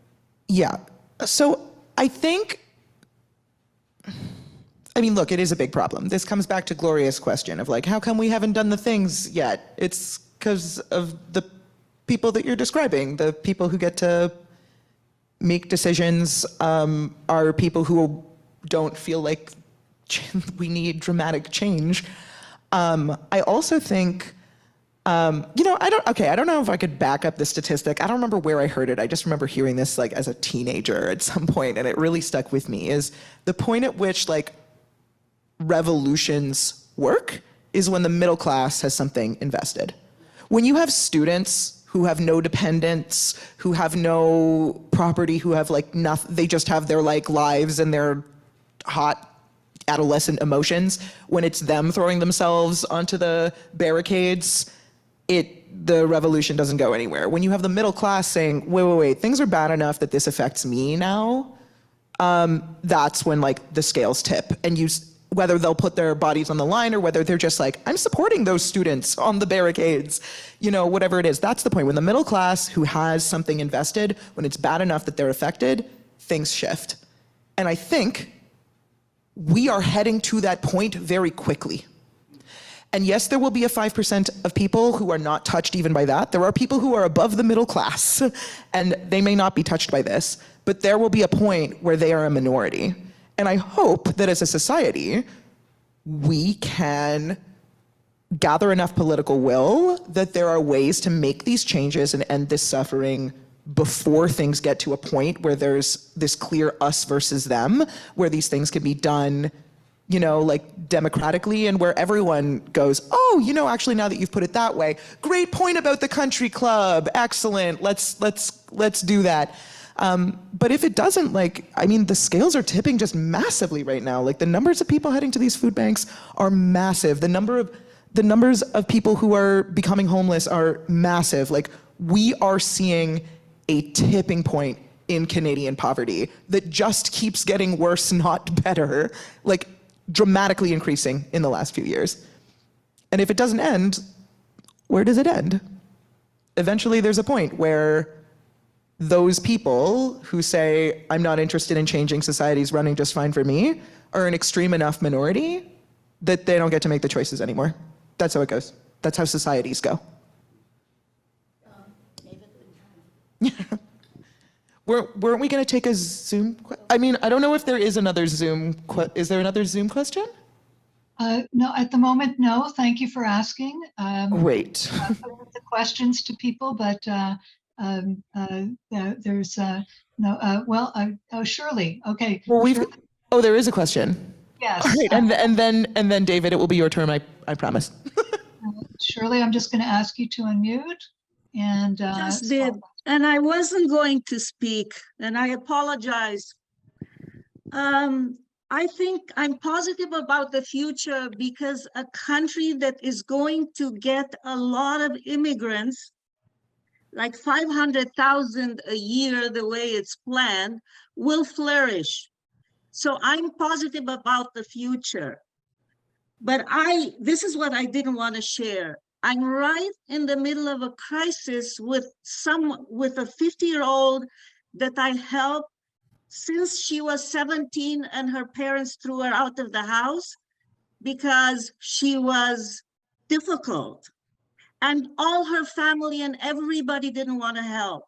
Yeah, so I think, I mean, look, it is a big problem. This comes back to Gloria's question of like, how come we haven't done the things yet? It's because of the people that you're describing. The people who get to make decisions are people who don't feel like we need dramatic change. I also think, you know, I don't know if I could back up the statistic. I don't remember where I heard it. I just remember hearing this like as a teenager at some point, and it really stuck with me, is the point at which like revolutions work is when the middle class has something invested. When you have students who have no dependents, who have no property, who have like nothing, they just have their like lives and their hot adolescent emotions, when it's them throwing themselves onto the barricades, the revolution doesn't go anywhere. When you have the middle class saying, wait, things are bad enough that this affects me now, that's when like the scales tip, and whether they'll put their bodies on the line or whether they're just like, I'm supporting those students on the barricades, you know, whatever it is, that's the point. When the middle class who has something invested, when it's bad enough that they're affected, things shift. And I think we are heading to that point very quickly. And yes, there will be a 5% of people who are not touched even by that. There are people who are above the middle class, and they may not be touched by this, but there will be a point where they are a minority. And I hope that as a society, we can gather enough political will that there are ways to make these changes and end this suffering before things get to a point where there's this clear us versus them, where these things can be done, you know, like democratically, and where everyone goes, oh, you know, actually now that you've put it that way, great point about the country club, excellent, let's do that. But if it doesn't, like, I mean, the scales are tipping just massively right now. Like the numbers of people heading to these food banks are massive. The numbers of people who are becoming homeless are massive. Like we are seeing a tipping point in Canadian poverty that just keeps getting worse, not better, like dramatically increasing in the last few years. And if it doesn't end, where does it end? Eventually there's a point where those people who say, I'm not interested in changing, society's running just fine for me, are an extreme enough minority that they don't get to make the choices anymore. That's how it goes. That's how societies go. Weren't we going to take a Zoom? I mean, I don't know if there is another Zoom. Is there another Zoom question? No, at the moment, no. Thank you for asking. Great. The questions to people, but there's no. Oh, Shirley. Okay. Well, Shirley, there is a question. yes. All right, and then David, it will be your turn. I promise. Shirley, I'm just going to ask you to unmute. And just did, and I wasn't going to speak, and I apologize. I think I'm positive about the future because a country that is going to get a lot of immigrants, like 500,000 a year, the way it's planned, will flourish. So I'm positive about the future. But this is what I didn't want to share. I'm right in the middle of a crisis with a 50-year-old that I helped since she was 17 and her parents threw her out of the house because she was difficult. And all her family and everybody didn't want to help.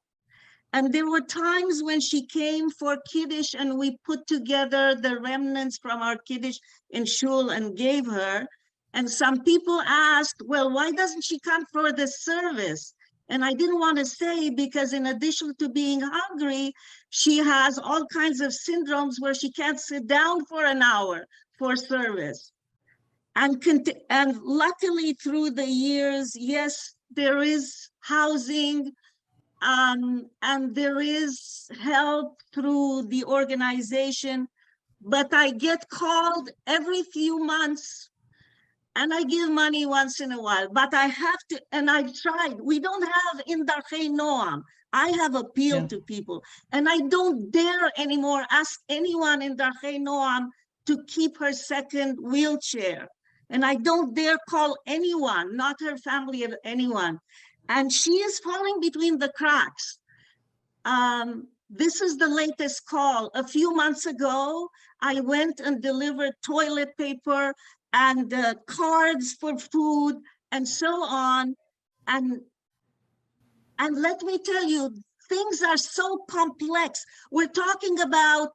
And there were times when she came for Kiddush and we put together the remnants from our Kiddush in Shul and gave her. And some people asked, well, why doesn't she come for the service? And I didn't want to say because in addition to being hungry, she has all kinds of syndromes where she can't sit down for an hour for service. And luckily through the years, yes, there is housing, and there is help through the organization, but I get called every few months and I give money once in a while, but I have to, and I've tried. We don't have in Darchei Noam. I have appealed to people and I don't dare anymore ask anyone in Darchei Noam to keep her second wheelchair. And I don't dare call anyone, not her family, of anyone. And she is falling between the cracks. This is the latest call. A few months ago, I went and delivered toilet paper and cards for food and so on. And let me tell you, things are so complex. We're talking about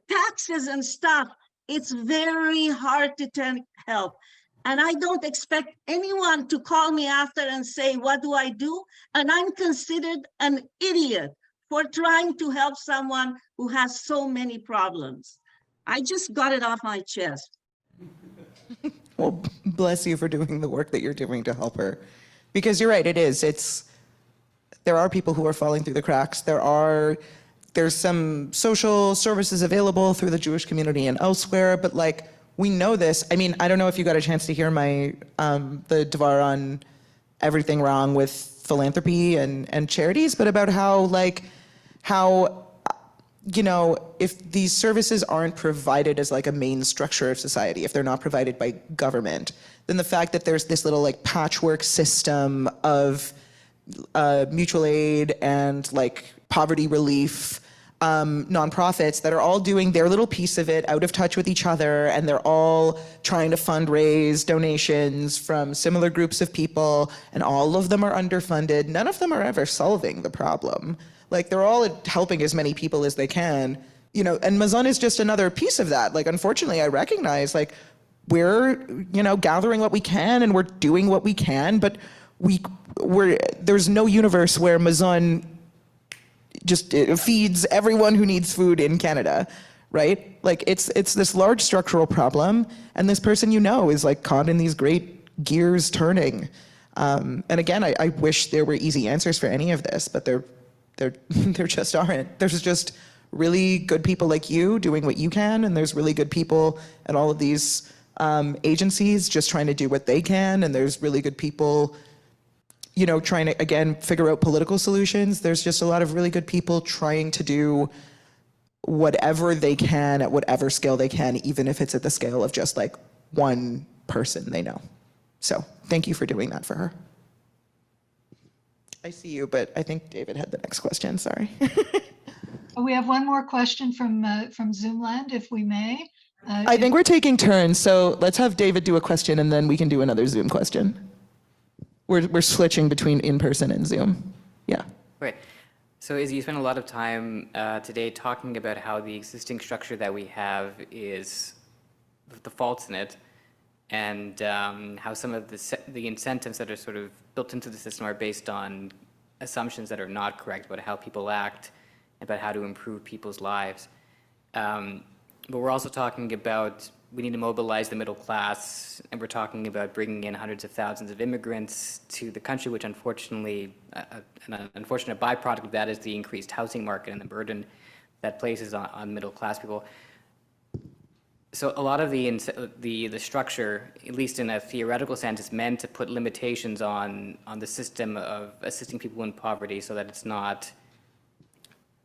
taxes and stuff. It's very hard to help. And I don't expect anyone to call me after and say, what do I do? And I'm considered an idiot for trying to help someone who has so many problems. I just got it off my chest. Well, bless you for doing the work that you're doing to help her. Because you're right, there are people who are falling through the cracks. There's some social services available through the Jewish community and elsewhere, but like, we know this. I mean, I don't know if you got a chance to hear my, the Dvar on everything wrong with philanthropy and charities, but about how, you know, if these services aren't provided as like a main structure of society, if they're not provided by government, then the fact that there's this little like patchwork system of mutual aid and like poverty relief nonprofits that are all doing their little piece of it out of touch with each other, and they're all trying to fundraise donations from similar groups of people, and all of them are underfunded. None of them are ever solving the problem. Like, they're all helping as many people as they can, you know, and MAZON is just another piece of that. Like, unfortunately, I recognize, like, we're, you know, gathering what we can and we're doing what we can, but there's no universe where MAZON just feeds everyone who needs food in Canada, right? Like, it's this large structural problem, and this person, you know, is like caught in these great gears turning. And again, I wish there were easy answers for any of this, but there just aren't. There's just really good people like you doing what you can, and there's really good people at all of these agencies just trying to do what they can, and there's really good people, you know, trying to, again, figure out political solutions. There's just a lot of really good people trying to do whatever they can at whatever scale they can, even if it's at the scale of just like one person they know. So thank you for doing that for her. I see you, but I think David had the next question, sorry. We have one more question from Zoomland, if we may. I think we're taking turns, so let's have David do a question and then we can do another Zoom question. We're switching between in-person and Zoom. Yeah. Right. So Izzy, you spent a lot of time today talking about how the existing structure that we have is the faults in it, and how some of the incentives that are sort of built into the system are based on assumptions that are not correct about how people act, about how to improve people's lives. But we're also talking about we need to mobilize the middle class, and we're talking about bringing in hundreds of thousands of immigrants to the country, which unfortunately, an unfortunate byproduct of that is the increased housing market and the burden that places on middle class people. So a lot of the structure, at least in a theoretical sense, is meant to put limitations on the system of assisting people in poverty so that it's not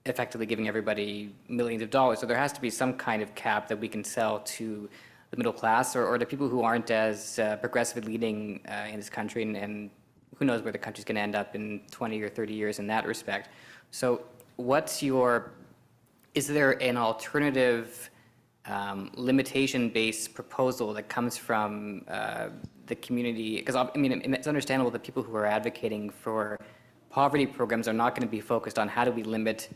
effectively giving everybody millions of dollars. So there has to be some kind of cap that we can sell to the middle class or the people who aren't as progressive leading in this country, and who knows where the country's going to end up in 20 or 30 years in that respect. So is there an alternative limitation-based proposal that comes from the community? Because I mean, it's understandable that people who are advocating for poverty programs are not going to be focused on how do we limit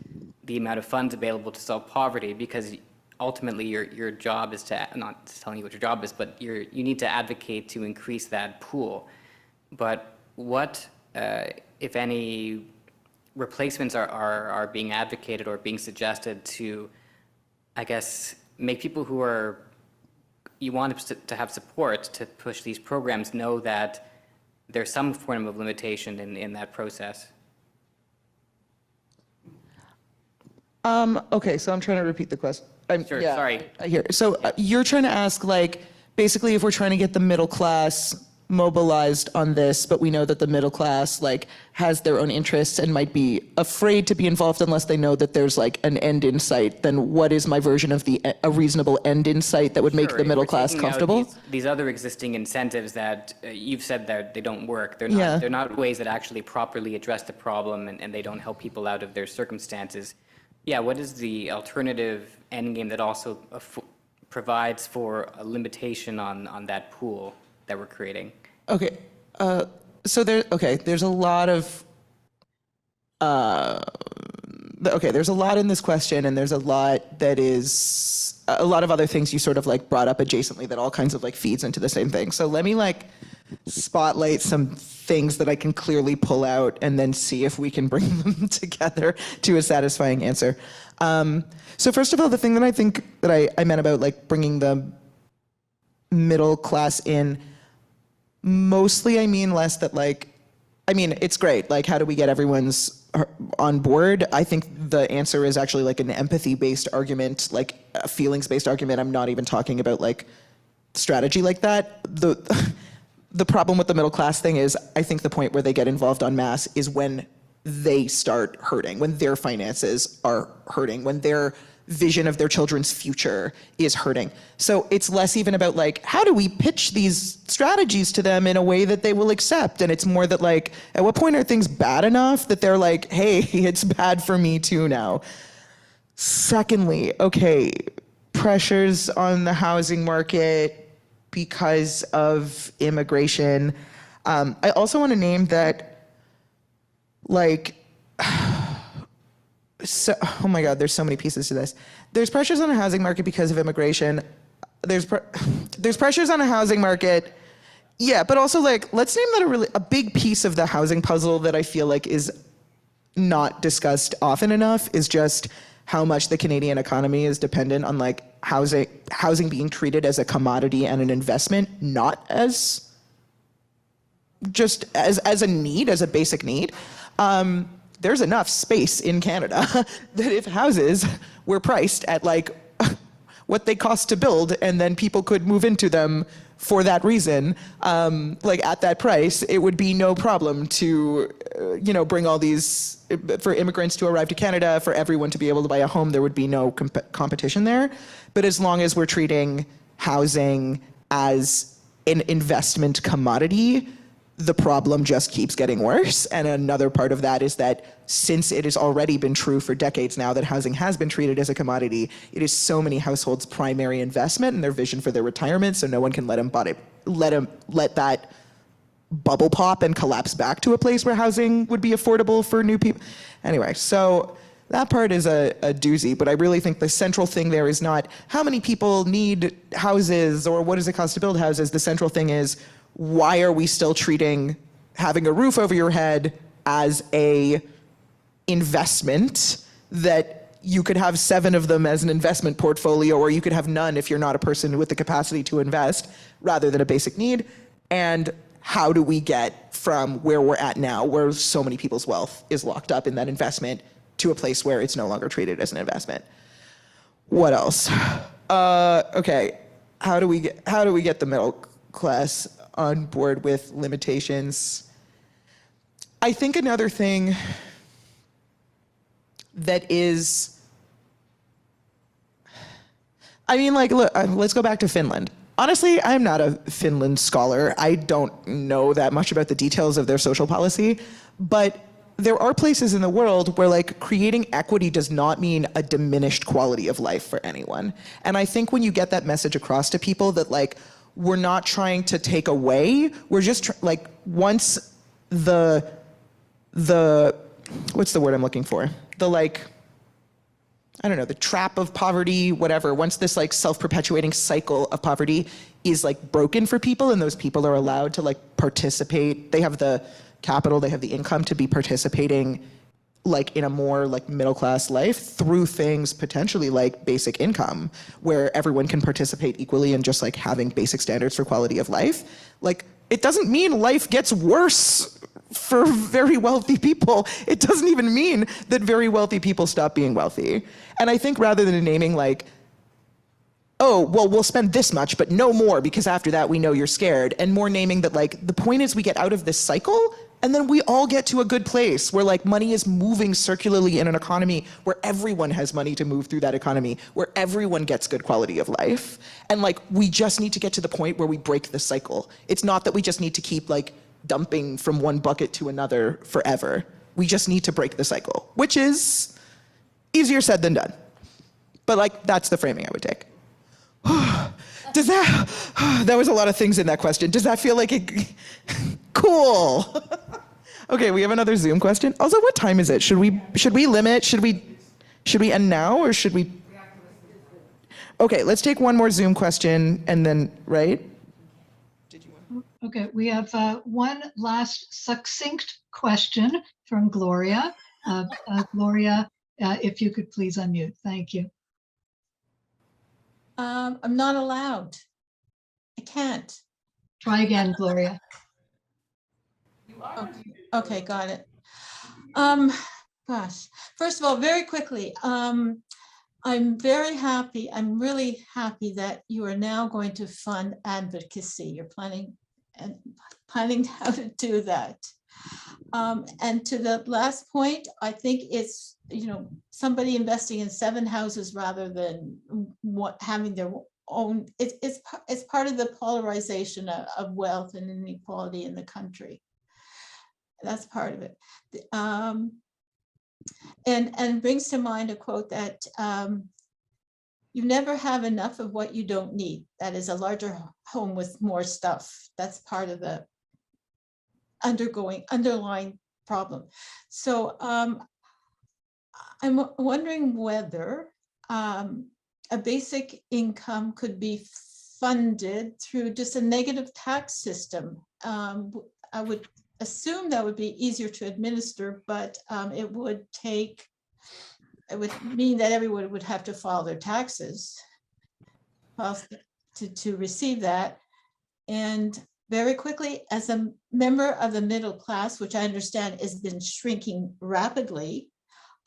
the amount of funds available to solve poverty, because ultimately your job is to, I'm not telling you what your job is, but you need to advocate to increase that pool. But what, if any, replacements are being advocated or being suggested to, I guess, make people who you want to have support to push these programs know that there's some form of limitation in that process? Okay, so I'm trying to repeat the question. Sure, sorry. I hear. So you're trying to ask, like, basically if we're trying to get the middle class mobilized on this, but we know that the middle class, like, has their own interests and might be afraid to be involved unless they know that there's, like, an end in sight, then what is my version of a reasonable end in sight that would make the middle class comfortable? These other existing incentives that you've said that they don't work. They're not ways that actually properly address the problem, and they don't help people out of their circumstances. Yeah, what is the alternative endgame that also provides for a limitation on that pool that we're creating? Okay, so there's a lot of, there's a lot in this question, and there's a lot that is, a lot of other things you sort of like brought up adjacently that all kinds of like feeds into the same thing. So let me like spotlight some things that I can clearly pull out and then see if we can bring them together to a satisfying answer. So first of all, the thing that I think that I meant about like bringing the middle class in, mostly I mean less that like, I mean, it's great. Like, how do we get everyone's on board? I think the answer is actually like an empathy-based argument, like a feelings-based argument. I'm not even talking about like strategy like that. The problem with the middle class thing is, I think the point where they get involved en masse is when they start hurting, when their finances are hurting, when their vision of their children's future is hurting. So it's less even about like, how do we pitch these strategies to them in a way that they will accept? And it's more that like, at what point are things bad enough that they're like, hey, it's bad for me too now? Secondly, okay, pressures on the housing market because of immigration. I also want to name that, like, so, oh my God, there's so many pieces to this. There's pressures on the housing market because of immigration. There's pressures on a housing market. Yeah, but also like, let's name that a big piece of the housing puzzle that I feel like is not discussed often enough is just how much the Canadian economy is dependent on like housing being treated as a commodity and an investment, not as just as a need, as a basic need. There's enough space in Canada that if houses were priced at like what they cost to build and then people could move into them for that reason, like at that price, it would be no problem to, bring all these, for immigrants to arrive to Canada, for everyone to be able to buy a home, there would be no competition there. But as long as we're treating housing as an investment commodity, the problem just keeps getting worse. And another part of that is that since it has already been true for decades now that housing has been treated as a commodity, it is so many households' primary investment and their vision for their retirement, so no one can let that bubble pop and collapse back to a place where housing would be affordable for new people. Anyway, so that part is a doozy, but I really think the central thing there is not how many people need houses or what does it cost to build houses. The central thing is, why are we still treating having a roof over your head as a investment that you could have 7 of them as an investment portfolio, or you could have none if you're not a person with the capacity to invest, rather than a basic need? And how do we get from where we're at now, where so many people's wealth is locked up in that investment, to a place where it's no longer treated as an investment. What else? Okay, how do we get the middle class on board with limitations? I think another thing that is, I mean, like, look, let's go back to Finland. Honestly, I'm not a Finland scholar. I don't know that much about the details of their social policy, but there are places in the world where like creating equity does not mean a diminished quality of life for anyone. And I think when you get that message across to people that like, we're not trying to take away, we're just like, once the, what's the word I'm looking for? The like, I don't know, the trap of poverty, whatever, once this like self-perpetuating cycle of poverty is like broken for people and those people are allowed to like participate, they have the capital, they have the income to be participating like in a more like middle-class life through things potentially like basic income, where everyone can participate equally in just like having basic standards for quality of life. Like, it doesn't mean life gets worse for very wealthy people. It doesn't even mean that very wealthy people stop being wealthy. And I think rather than naming like, oh, well, we'll spend this much, but no more, because after that we know you're scared, and more naming that like, the point is we get out of this cycle, and then we all get to a good place where like money is moving circularly in an economy where everyone has money to move through that economy, where everyone gets good quality of life. And like, we just need to get to the point where we break the cycle. It's not that we just need to keep like dumping from one bucket to another forever. We just need to break the cycle, which is easier said than done. But like, that's the framing I would take. Does that was a lot of things in that question. Does that feel like it? Cool. Okay, we have another Zoom question. Also, what time is it? Should we limit? Should we end now, or should we? Okay, let's take one more Zoom question and then, right? Okay, we have one last succinct question from Gloria. Gloria, if you could please unmute. Thank you. I'm not allowed. I can't. Try again, Gloria. Okay, got it. Gosh, first of all, very quickly, I'm very happy. I'm really happy that you are now going to fund advocacy. You're planning how to do that. And to the last point, I think it's, somebody investing in 7 houses rather than having their own, it's part of the polarization of wealth and inequality in the country. That's part of it. And brings to mind a quote that you never have enough of what you don't need. That is a larger home with more stuff. That's part of the underlying problem. So I'm wondering whether a basic income could be funded through just a negative tax system. I would assume that would be easier to administer, but it would mean that everyone would have to file their taxes to receive that. And very quickly, as a member of the middle class, which I understand has been shrinking rapidly,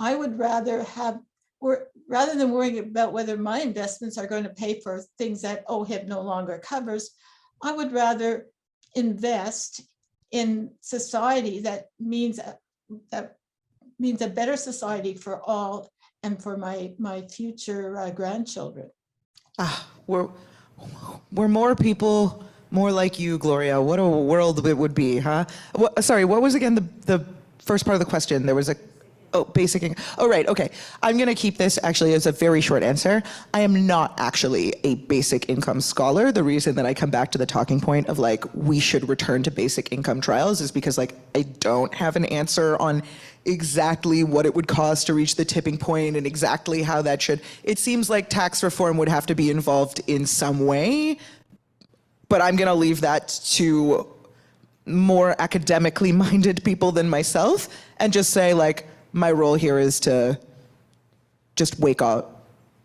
I would rather rather than worrying about whether my investments are going to pay for things that OHIP no longer covers, I would rather invest in society that means a better society for all and for my future grandchildren. We're more people, more like you, Gloria. What a world it would be, huh? Sorry, what was again the first part of the question? There was basic income. Oh, right, okay. I'm gonna keep this actually as a very short answer. I am not actually a basic income scholar. The reason that I come back to the talking point of like, we should return to basic income trials is because like, I don't have an answer on exactly what it would cost to reach the tipping point and exactly how that should. It seems like tax reform would have to be involved in some way, but I'm gonna leave that to more academically minded people than myself and just say like, my role here is to just wake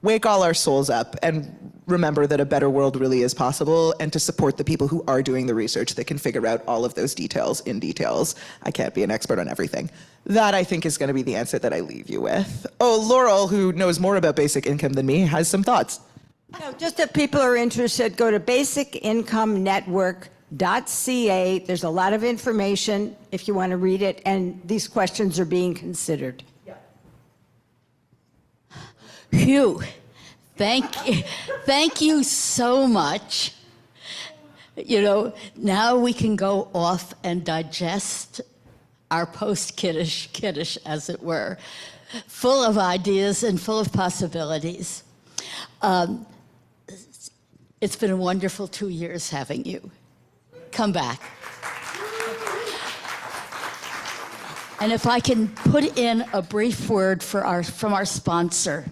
wake all our souls up and remember that a better world really is possible, and to support the people who are doing the research that can figure out all of those details in details. I can't be an expert on everything. That, I think, is going to be the answer that I leave you with. Oh, Laurel, who knows more about basic income than me, has some thoughts. No, just if people are interested, go to basicincomenetwork.ca. There's a lot of information if you want to read it, and these questions are being considered. Phew. Thank you so much. You know, now we can go off and digest our post-Kiddush, as it were, full of ideas and full of possibilities. It's been a wonderful 2 years having you. Come back. And if I can put in a brief word from our sponsor,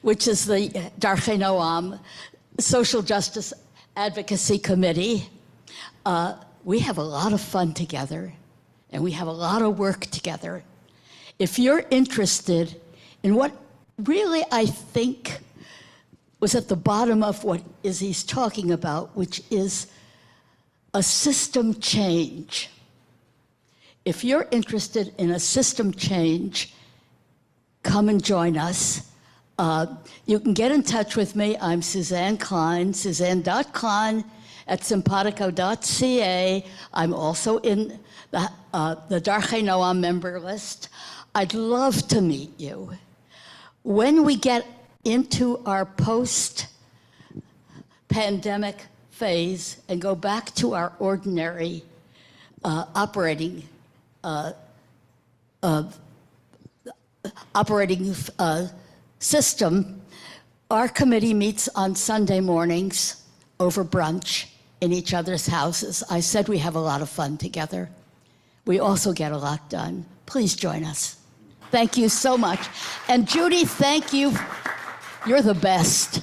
which is the Darchei Noam Social Justice Advocacy Committee. We have a lot of fun together, and we have a lot of work together. If you're interested in what really I think was at the bottom of what Izzy's talking about, which is a system change. If you're interested in a system change, come and join us. You can get in touch with me. I'm Suzanne Klein, suzanne.klein@simpatico.ca. I'm also in the Darchei Noam member list. I'd love to meet you. When we get into our post-pandemic phase and go back to our ordinary operating system, our committee meets on Sunday mornings over brunch in each other's houses. I said we have a lot of fun together. We also get a lot done. Please join us. Thank you so much. And Judy, thank you. You're the best.